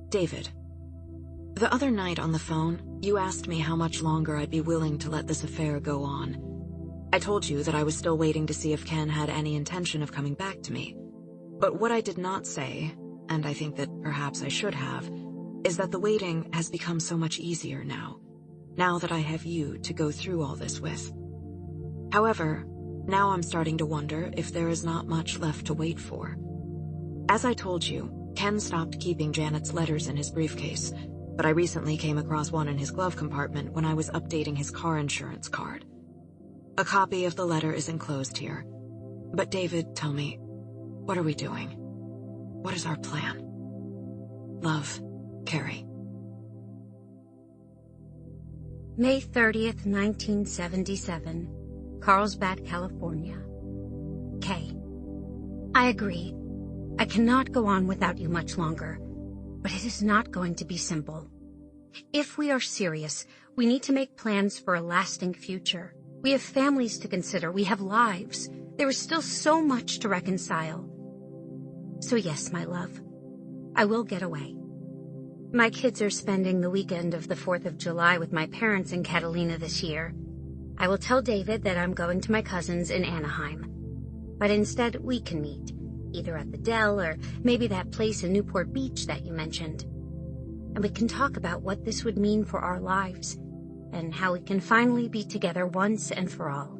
David, the other night on the phone, you asked me how much longer I'd be willing to let this affair go on. I told you that I was still waiting to see if Ken had any intention of coming back to me. But what I did not say, and I think that perhaps I should have, is that the waiting has become so much easier now that I have you to go through all this with. However, now I'm starting to wonder if there is not much left to wait for. As I told you, Ken stopped keeping Janet's letters in his briefcase, but I recently came across one in his glove compartment when I was updating his car insurance card. A copy of the letter is enclosed here. But David, tell me, what are we doing? What is our plan? Love, Carrie. May 30th, 1977, Carlsbad, California. Kay. I agree. I cannot go on without you much longer, but it is not going to be simple. If we are serious, we need to make plans for a lasting future. We have families to consider. We have lives. There is still so much to reconcile. So yes, my love, I will get away. My kids are spending the weekend of the 4th of July with my parents in Catalina this year. I will tell David that I'm going to my cousin's in Anaheim. But instead, we can meet, either at the Dell or maybe that place in Newport Beach that you mentioned. And we can talk about what this would mean for our lives, and how we can finally be together once and for all.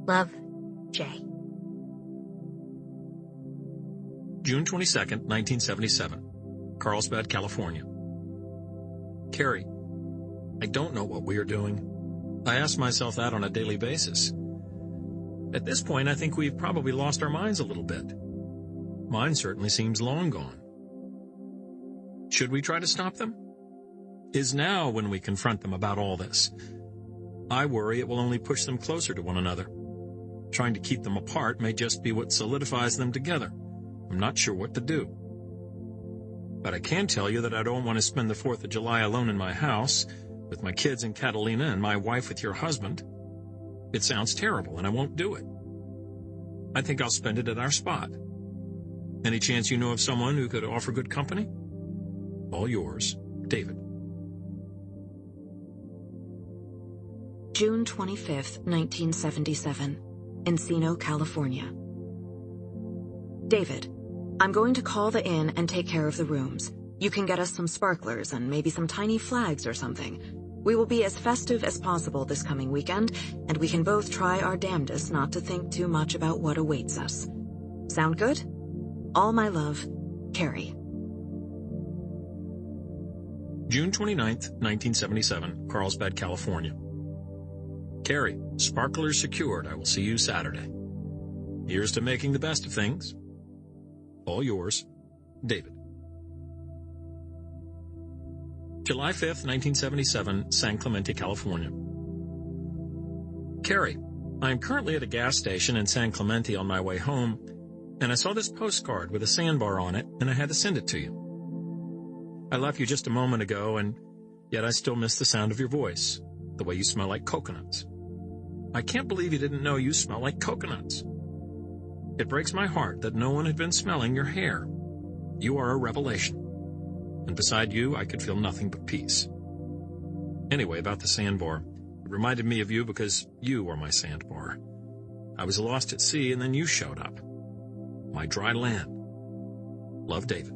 Love, Jay. June 22nd, 1977. Carlsbad, California. Carrie, I don't know what we are doing. I ask myself that on a daily basis. At this point, I think we've probably lost our minds a little bit. Mine certainly seems long gone. Should we try to stop them? Is now when we confront them about all this. I worry it will only push them closer to one another. Trying to keep them apart may just be what solidifies them together. I'm not sure what to do. But I can tell you that I don't want to spend the 4th of July alone in my house, with my kids in Catalina and my wife with your husband. It sounds terrible, and I won't do it. I think I'll spend it at our spot. Any chance you know of someone who could offer good company? All yours, David. June 25th, 1977, Encino, California. David, I'm going to call the inn and take care of the rooms. You can get us some sparklers and maybe some tiny flags or something. We will be as festive as possible this coming weekend, and we can both try our damnedest not to think too much about what awaits us. Sound good? All my love, Carrie. June 29th, 1977, Carlsbad, California. Carrie, sparklers secured. I will see you Saturday. Here's to making the best of things. All yours, David. July 5th, 1977, San Clemente, California. Carrie, I am currently at a gas station in San Clemente on my way home, and I saw this postcard with a sandbar on it, and I had to send it to you. I left you just a moment ago, and yet I still miss the sound of your voice, the way you smell like coconuts. I can't believe you didn't know you smell like coconuts. It breaks my heart that no one had been smelling your hair. You are a revelation. And beside you, I could feel nothing but peace. Anyway, about the sandbar, it reminded me of you because you were my sandbar. I was lost at sea, and then you showed up. My dry land. Love, David.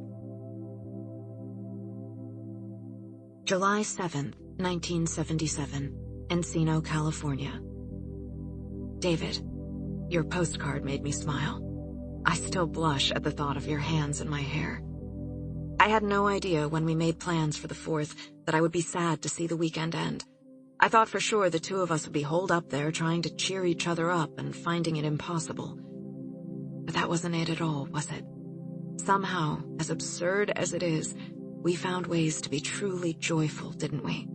July 7th, 1977, Encino, California. David, your postcard made me smile. I still blush at the thought of your hands in my hair. I had no idea when we made plans for the 4th that I would be sad to see the weekend end. I thought for sure the two of us would be holed up there trying to cheer each other up and finding it impossible. But that wasn't it at all, was it? Somehow, as absurd as it is, we found ways to be truly joyful, didn't we?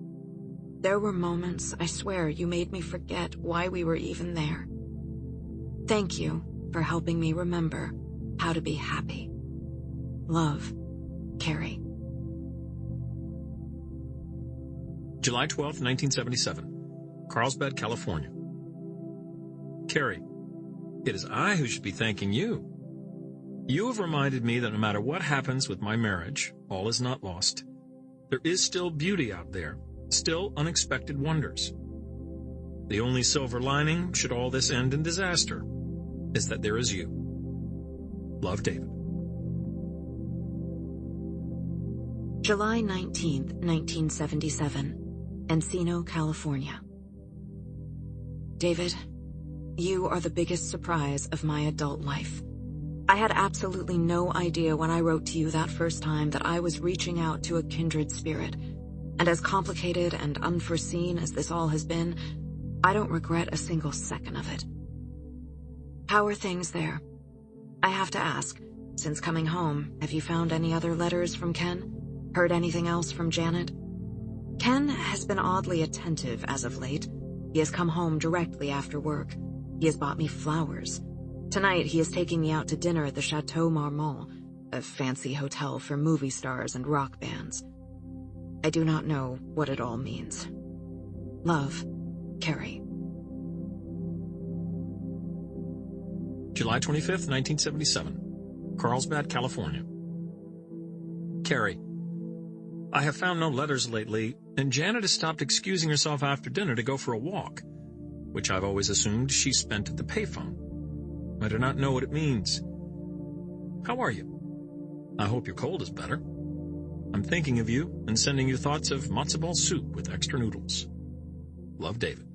There were moments, I swear, you made me forget why we were even there. Thank you for helping me remember how to be happy. Love, Carrie. July 12th, 1977, Carlsbad, California. Carrie, it is I who should be thanking you. You have reminded me that no matter what happens with my marriage, all is not lost. There is still beauty out there, still unexpected wonders. The only silver lining, should all this end in disaster, is that there is you. Love, David. July 19th, 1977, Encino, California. David, you are the biggest surprise of my adult life. I had absolutely no idea when I wrote to you that first time that I was reaching out to a kindred spirit. And as complicated and unforeseen as this all has been, I don't regret a single second of it. How are things there? I have to ask, since coming home, have you found any other letters from Ken? Heard anything else from Janet? Ken has been oddly attentive as of late. He has come home directly after work. He has bought me flowers. Tonight he is taking me out to dinner at the Chateau Marmont, a fancy hotel for movie stars and rock bands. I do not know what it all means. Love, Carrie. July 25th, 1977. Carlsbad, California. Carrie, I have found no letters lately, and Janet has stopped excusing herself after dinner to go for a walk, which I've always assumed she spent at the payphone. I do not know what it means. How are you? I hope your cold is better. I'm thinking of you and sending you thoughts of matzo ball soup with extra noodles. Love, David.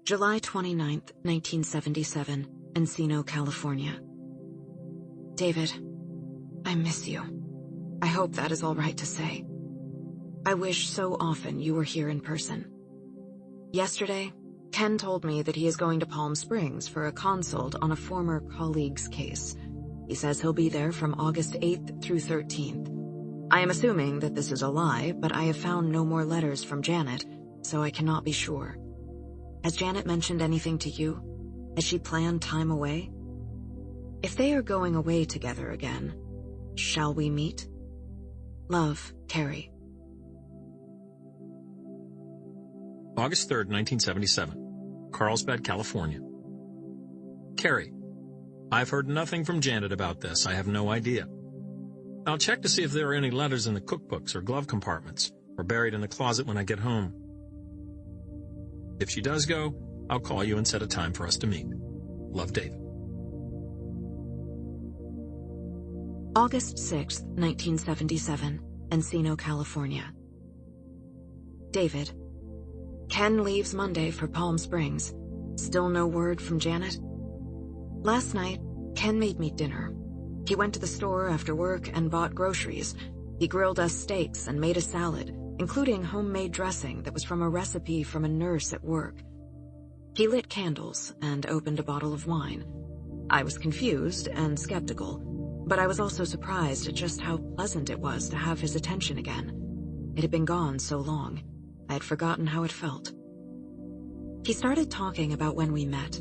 July 29th, 1977, Encino, California. David, I miss you. I hope that is all right to say. I wish so often you were here in person. Yesterday, Ken told me that he is going to Palm Springs for a consult on a former colleague's case. He says he'll be there from August 8th through 13th. I am assuming that this is a lie, but I have found no more letters from Janet, so I cannot be sure. Has Janet mentioned anything to you? Has she planned time away? If they are going away together again, shall we meet? Love, Carrie. August 3rd, 1977. Carlsbad, California. Carrie, I've heard nothing from Janet about this. I have no idea. I'll check to see if there are any letters in the cookbooks or glove compartments, or buried in the closet when I get home. If she does go, I'll call you and set a time for us to meet. Love, David. August 6th, 1977, Encino, California. David, Ken leaves Monday for Palm Springs. Still no word from Janet? Last night, Ken made me dinner. He went to the store after work and bought groceries. He grilled us steaks and made a salad, including homemade dressing that was from a recipe from a nurse at work. He lit candles and opened a bottle of wine. I was confused and skeptical, but I was also surprised at just how pleasant it was to have his attention again. It had been gone so long. I had forgotten how it felt. He started talking about when we met.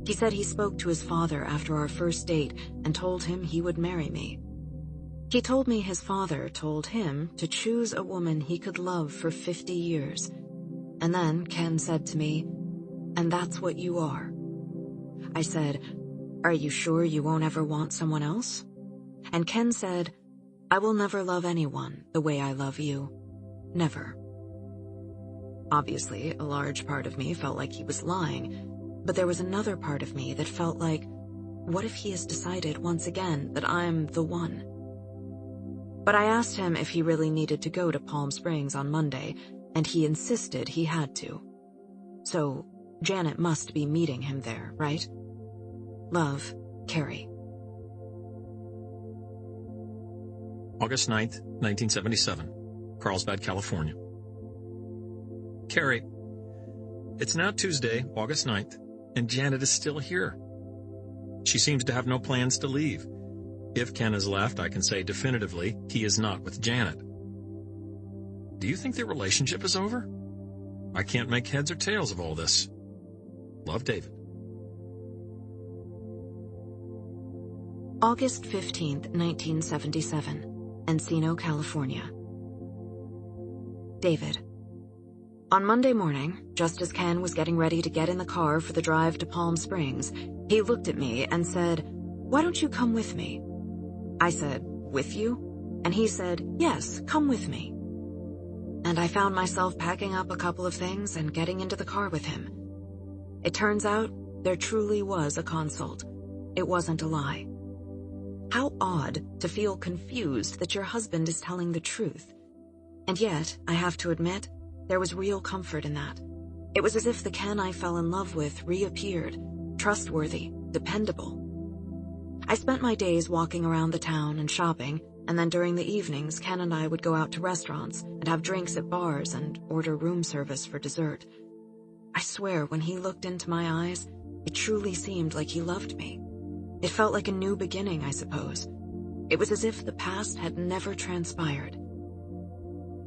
He said he spoke to his father after our first date and told him he would marry me. He told me his father told him to choose a woman he could love for 50 years. And then Ken said to me, "And that's what you are." I said, "Are you sure you won't ever want someone else?" And Ken said, "I will never love anyone the way I love you. Never." Obviously, a large part of me felt like he was lying, but there was another part of me that felt like, what if he has decided once again that I'm the one? But I asked him if he really needed to go to Palm Springs on Monday, and he insisted he had to. So, Janet must be meeting him there, right? Love, Carrie. August 9th, 1977. Carlsbad, California. Carrie, it's now Tuesday, August 9th, and Janet is still here. She seems to have no plans to leave. If Ken has left, I can say definitively he is not with Janet. Do you think their relationship is over? I can't make heads or tails of all this. Love, David. August 15th, 1977, Encino, California. David, on Monday morning, just as Ken was getting ready to get in the car for the drive to Palm Springs, he looked at me and said, "Why don't you come with me?" I said, "With you?" And he said, "Yes, come with me." And I found myself packing up a couple of things and getting into the car with him. It turns out there truly was a consult. It wasn't a lie. How odd to feel confused that your husband is telling the truth. And yet, I have to admit, there was real comfort in that. It was as if the Ken I fell in love with reappeared, trustworthy, dependable. I spent my days walking around the town and shopping, and then during the evenings, Ken and I would go out to restaurants and have drinks at bars and order room service for dessert. I swear, when he looked into my eyes, it truly seemed like he loved me. It felt like a new beginning, I suppose. It was as if the past had never transpired.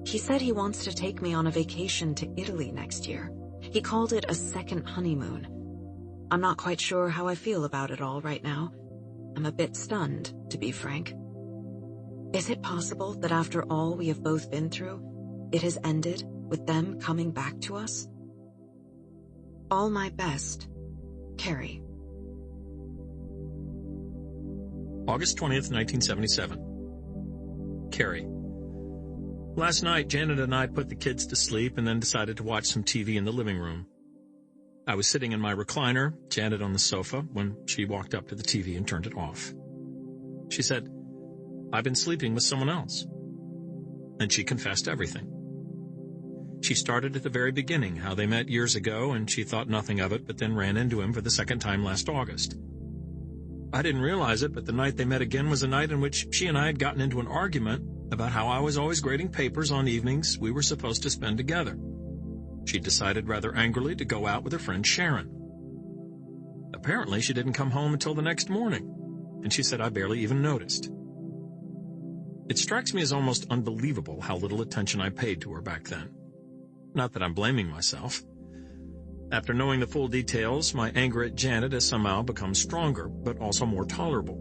He said he wants to take me on a vacation to Italy next year. He called it a second honeymoon. I'm not quite sure how I feel about it all right now. I'm a bit stunned, to be frank. Is it possible that after all we have both been through, it has ended with them coming back to us? All my best, Carrie. August 20th, 1977. Carrie. Last night, Janet and I put the kids to sleep and then decided to watch some TV in the living room. I was sitting in my recliner, Janet on the sofa, when she walked up to the TV and turned it off. She said, "I've been sleeping with someone else." And she confessed everything. She started at the very beginning, how they met years ago, and she thought nothing of it, but then ran into him for the second time last August. I didn't realize it, but the night they met again was a night in which she and I had gotten into an argument about how I was always grading papers on evenings we were supposed to spend together. She decided rather angrily to go out with her friend Sharon. Apparently, she didn't come home until the next morning, and she said I barely even noticed. It strikes me as almost unbelievable how little attention I paid to her back then. Not that I'm blaming myself. After knowing the full details, my anger at Janet has somehow become stronger, but also more tolerable.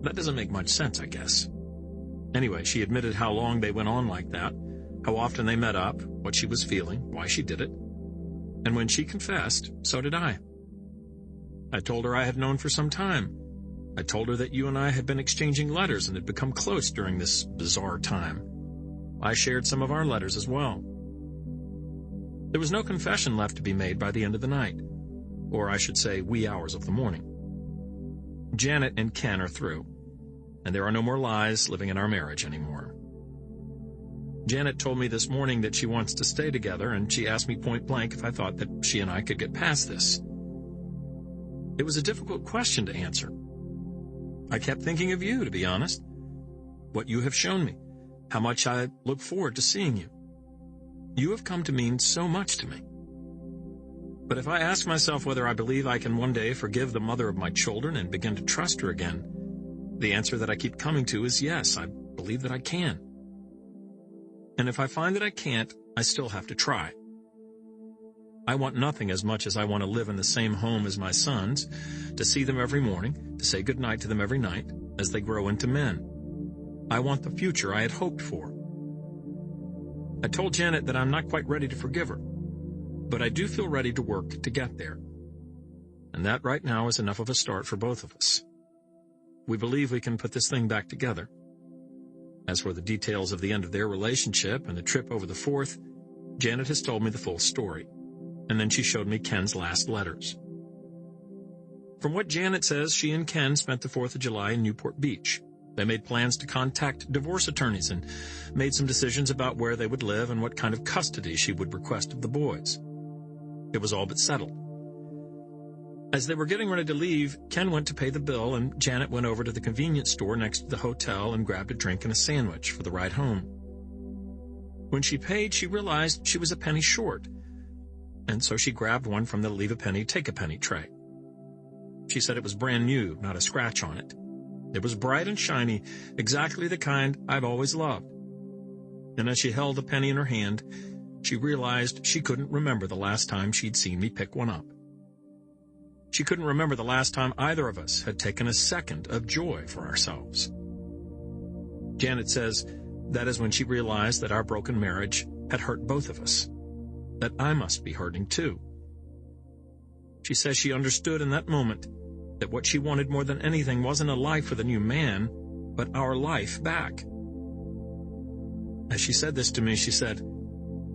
That doesn't make much sense, I guess. Anyway, she admitted how long they went on like that, how often they met up, what she was feeling, why she did it. And when she confessed, so did I. I told her I had known for some time. I told her that you and I had been exchanging letters and had become close during this bizarre time. I shared some of our letters as well. There was no confession left to be made by the end of the night, or I should say wee hours of the morning. Janet and Ken are through, and there are no more lies living in our marriage anymore. Janet told me this morning that she wants to stay together, and she asked me point blank if I thought that she and I could get past this. It was a difficult question to answer. I kept thinking of you, to be honest. What you have shown me, how much I look forward to seeing you. You have come to mean so much to me. But if I ask myself whether I believe I can one day forgive the mother of my children and begin to trust her again, the answer that I keep coming to is yes, I believe that I can. And if I find that I can't, I still have to try. I want nothing as much as I want to live in the same home as my sons, to see them every morning, to say goodnight to them every night, as they grow into men. I want the future I had hoped for. I told Janet that I'm not quite ready to forgive her, but I do feel ready to work to get there. And that right now is enough of a start for both of us. We believe we can put this thing back together. As for the details of the end of their relationship and the trip over the 4th, Janet has told me the full story, and then she showed me Ken's last letters. From what Janet says, she and Ken spent the 4th of July in Newport Beach. They made plans to contact divorce attorneys and made some decisions about where they would live and what kind of custody she would request of the boys. It was all but settled. As they were getting ready to leave, Ken went to pay the bill, and Janet went over to the convenience store next to the hotel and grabbed a drink and a sandwich for the ride home. When she paid, she realized she was a penny short, and so she grabbed one from the leave a penny, take a penny tray. She said it was brand new, not a scratch on it. It was bright and shiny, exactly the kind I've always loved. And as she held the penny in her hand, she realized she couldn't remember the last time she'd seen me pick one up. She couldn't remember the last time either of us had taken a second of joy for ourselves. Janet says that is when she realized that our broken marriage had hurt both of us, that I must be hurting too. She says she understood in that moment that what she wanted more than anything wasn't a life with a new man, but our life back. As she said this to me, she said,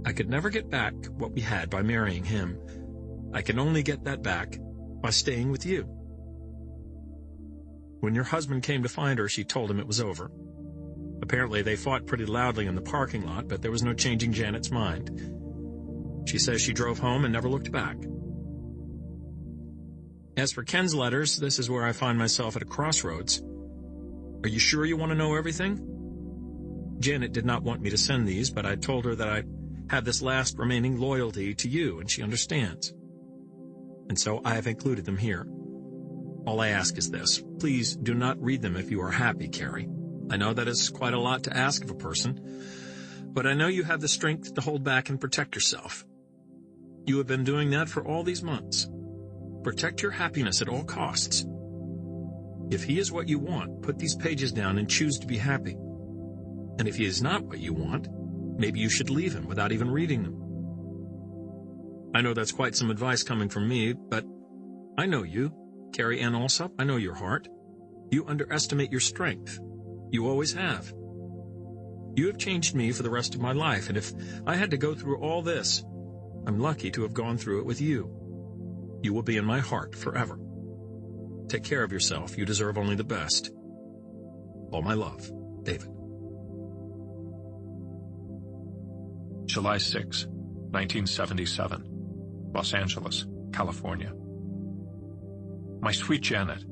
I could never get back what we had by marrying him. I can only get that back by staying with you. When your husband came to find her, she told him it was over. Apparently, they fought pretty loudly in the parking lot, but there was no changing Janet's mind. She says she drove home and never looked back. As for Ken's letters, this is where I find myself at a crossroads. Are you sure you want to know everything? Janet did not want me to send these, but I told her that I have this last remaining loyalty to you, and she understands. And so I have included them here. All I ask is this. Please do not read them if you are happy, Carrie. I know that is quite a lot to ask of a person, but I know you have the strength to hold back and protect yourself. You have been doing that for all these months. Protect your happiness at all costs. If he is what you want, put these pages down and choose to be happy. And if he is not what you want, maybe you should leave him without even reading them. I know that's quite some advice coming from me, but I know you, Carrie Ann Alsop. I know your heart. You underestimate your strength. You always have. You have changed me for the rest of my life, and if I had to go through all this, I'm lucky to have gone through it with you. You will be in my heart forever. Take care of yourself. You deserve only the best. All my love, David. July 6, 1977, Los Angeles, California. My sweet Janet,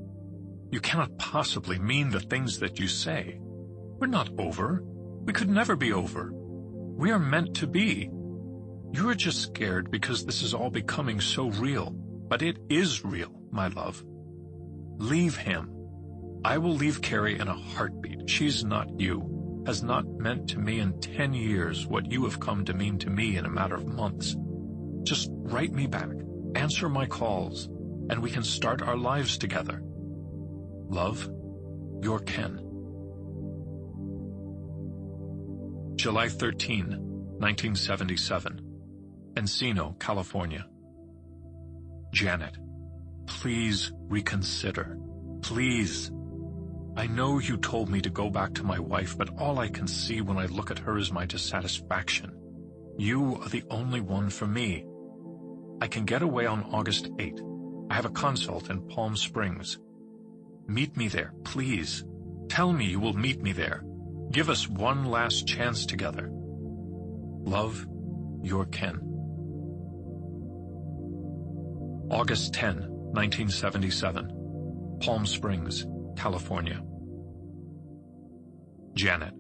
you cannot possibly mean the things that you say. We're not over. We could never be over. We are meant to be. You are just scared because this is all becoming so real. But it is real, my love. Leave him. I will leave Carrie in a heartbeat. She's not you, has not meant to me in 10 years what you have come to mean to me in a matter of months. Just write me back, answer my calls, and we can start our lives together. Love, your Ken. July 13, 1977, Encino, California. Janet, please reconsider. Please. I know you told me to go back to my wife, but all I can see when I look at her is my dissatisfaction. You are the only one for me. I can get away on August 8. I have a consult in Palm Springs. Meet me there, please. Tell me you will meet me there. Give us one last chance together. Love, your Ken. August 10, 1977, Palm Springs, California. Janet,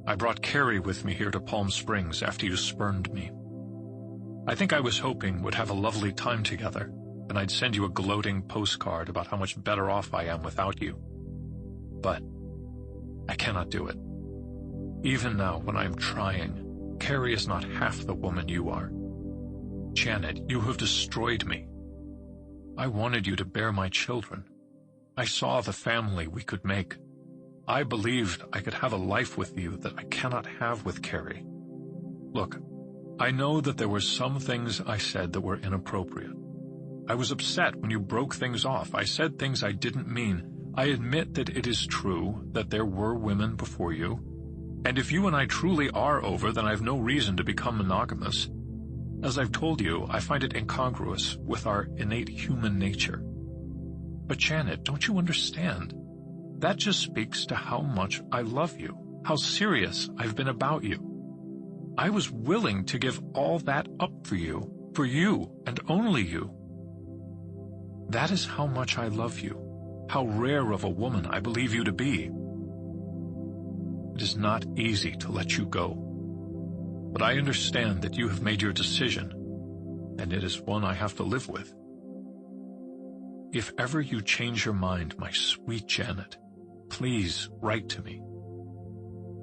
I brought Carrie with me here to Palm Springs after you spurned me. I think I was hoping we'd have a lovely time together, and I'd send you a gloating postcard about how much better off I am without you. But I cannot do it. Even now, when I am trying, Carrie is not half the woman you are. Janet, you have destroyed me. I wanted you to bear my children. I saw the family we could make. I believed I could have a life with you that I cannot have with Carrie. Look, I know that there were some things I said that were inappropriate. I was upset when you broke things off. I said things I didn't mean. I admit that it is true that there were women before you. And if you and I truly are over, then I have no reason to become monogamous. As I've told you, I find it incongruous with our innate human nature. But Janet, don't you understand? That just speaks to how much I love you, how serious I've been about you. I was willing to give all that up for you and only you. That is how much I love you, how rare of a woman I believe you to be. It is not easy to let you go, but I understand that you have made your decision, and it is one I have to live with. If ever you change your mind, my sweet Janet, please write to me.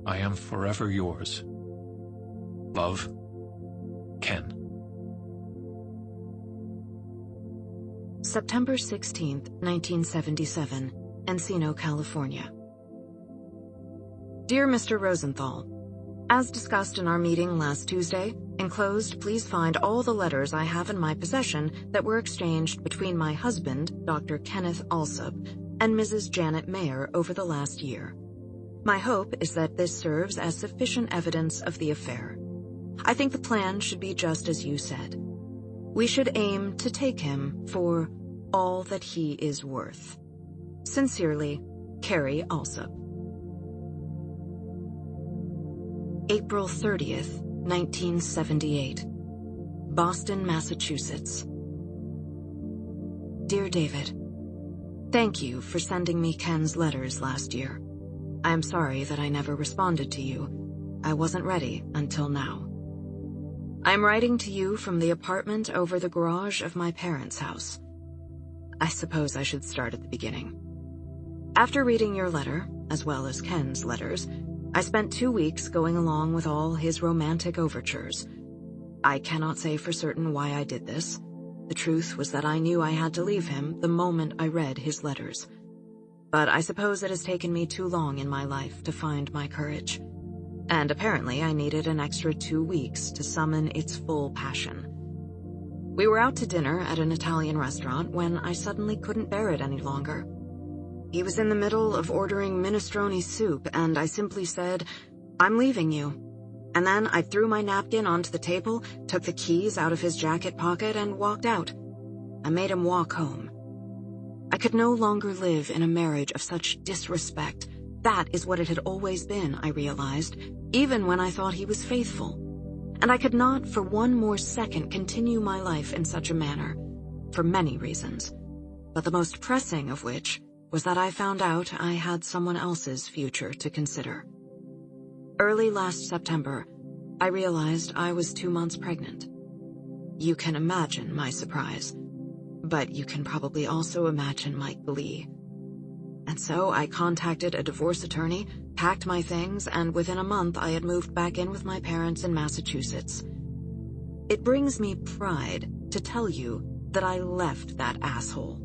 I am forever yours. Love, Ken. September 16th, 1977, Encino, California. Dear Mr. Rosenthal, as discussed in our meeting last Tuesday, enclosed please find all the letters I have in my possession that were exchanged between my husband, Dr. Kenneth Alsop, and Mrs. Janet Mayer over the last year. My hope is that this serves as sufficient evidence of the affair. I think the plan should be just as you said. We should aim to take him for all that he is worth. Sincerely, Carrie Alsop. April 30th, 1978. Boston, Massachusetts. Dear David, thank you for sending me Ken's letters last year. I am sorry that I never responded to you. I wasn't ready until now. I'm writing to you from the apartment over the garage of my parents' house. I suppose I should start at the beginning. After reading your letter, as well as Ken's letters, I spent 2 weeks going along with all his romantic overtures. I cannot say for certain why I did this. The truth was that I knew I had to leave him the moment I read his letters. But I suppose it has taken me too long in my life to find my courage. And apparently I needed an extra 2 weeks to summon its full passion. We were out to dinner at an Italian restaurant when I suddenly couldn't bear it any longer. He was in the middle of ordering minestrone soup, and I simply said, "I'm leaving you." And then I threw my napkin onto the table, took the keys out of his jacket pocket, and walked out. I made him walk home. I could no longer live in a marriage of such disrespect. That is what it had always been, I realized, even when I thought he was faithful. And I could not for one more second continue my life in such a manner, for many reasons, but the most pressing of which was that I found out I had someone else's future to consider. Early last September, I realized I was 2 months pregnant. You can imagine my surprise, but you can probably also imagine my glee. And so I contacted a divorce attorney, packed my things, and within a month I had moved back in with my parents in Massachusetts. It brings me pride to tell you that I left that asshole.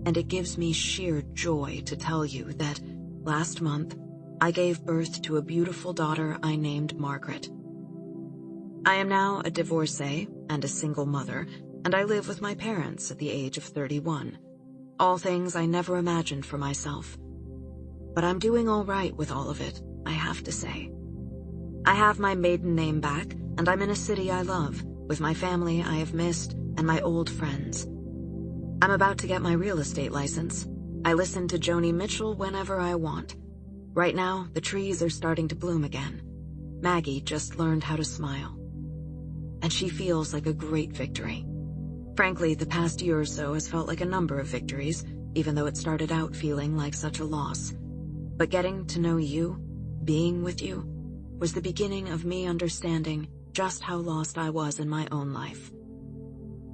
And it gives me sheer joy to tell you that last month I gave birth to a beautiful daughter I named Margaret. I am now a divorcee and a single mother, and I live with my parents at the age of 31. All things I never imagined for myself. But I'm doing all right with all of it, I have to say. I have my maiden name back, and I'm in a city I love, with my family I have missed and my old friends. I'm about to get my real estate license. I listen to Joni Mitchell whenever I want. Right now, the trees are starting to bloom again. Maggie just learned how to smile. And she feels like a great victory. Frankly, the past year or so has felt like a number of victories, even though it started out feeling like such a loss. But getting to know you, being with you, was the beginning of me understanding just how lost I was in my own life.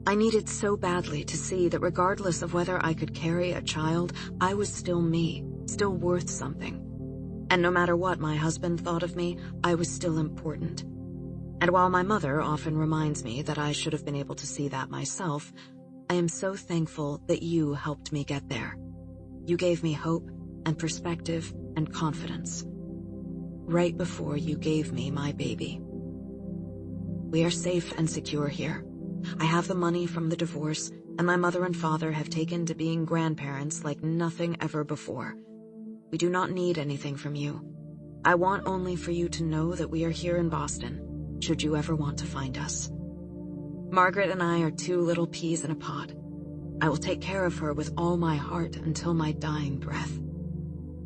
I needed so badly to see that regardless of whether I could carry a child, I was still me, still worth something. And no matter what my husband thought of me, I was still important. And while my mother often reminds me that I should have been able to see that myself, I am so thankful that you helped me get there. You gave me hope and perspective and confidence. Right before you gave me my baby. We are safe and secure here. I have the money from the divorce, and my mother and father have taken to being grandparents like nothing ever before. We do not need anything from you. I want only for you to know that we are here in Boston, should you ever want to find us. Margaret and I are 2 little peas in a pod. I will take care of her with all my heart until my dying breath.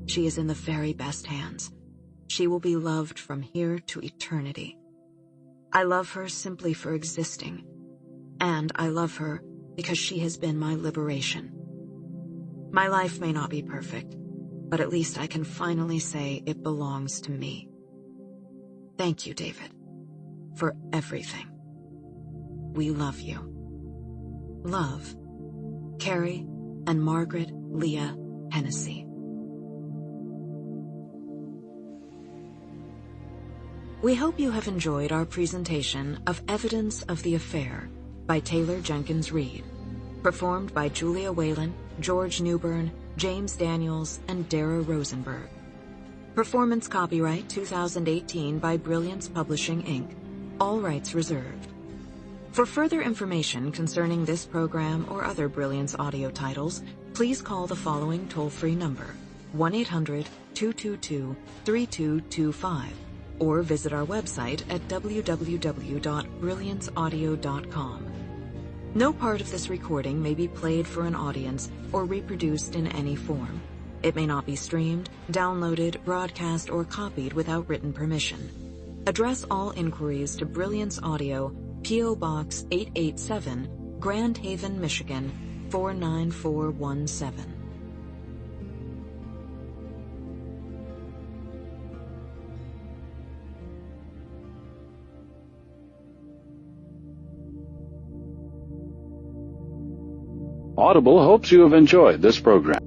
She is in the very best hands. She will be loved from here to eternity. I love her simply for existing. And I love her because she has been my liberation. My life may not be perfect, but at least I can finally say it belongs to me. Thank you, David, for everything. We love you. Love, Carrie and Margaret Leah Hennessy. We hope you have enjoyed our presentation of Evidence of the Affair by Taylor Jenkins Reid, performed by Julia Whalen, George Newbern, James Daniels, and Dara Rosenberg. Performance copyright 2018 by Brilliance Publishing, Inc., all rights reserved. For further information concerning this program or other Brilliance audio titles, please call the following toll-free number, 1-800-222-3225, or visit our website at www.brillianceaudio.com. No part of this recording may be played for an audience or reproduced in any form. It may not be streamed, downloaded, broadcast, or copied without written permission. Address all inquiries to Brilliance Audio, P.O. Box 887, Grand Haven, Michigan 49417. Audible hopes you have enjoyed this program.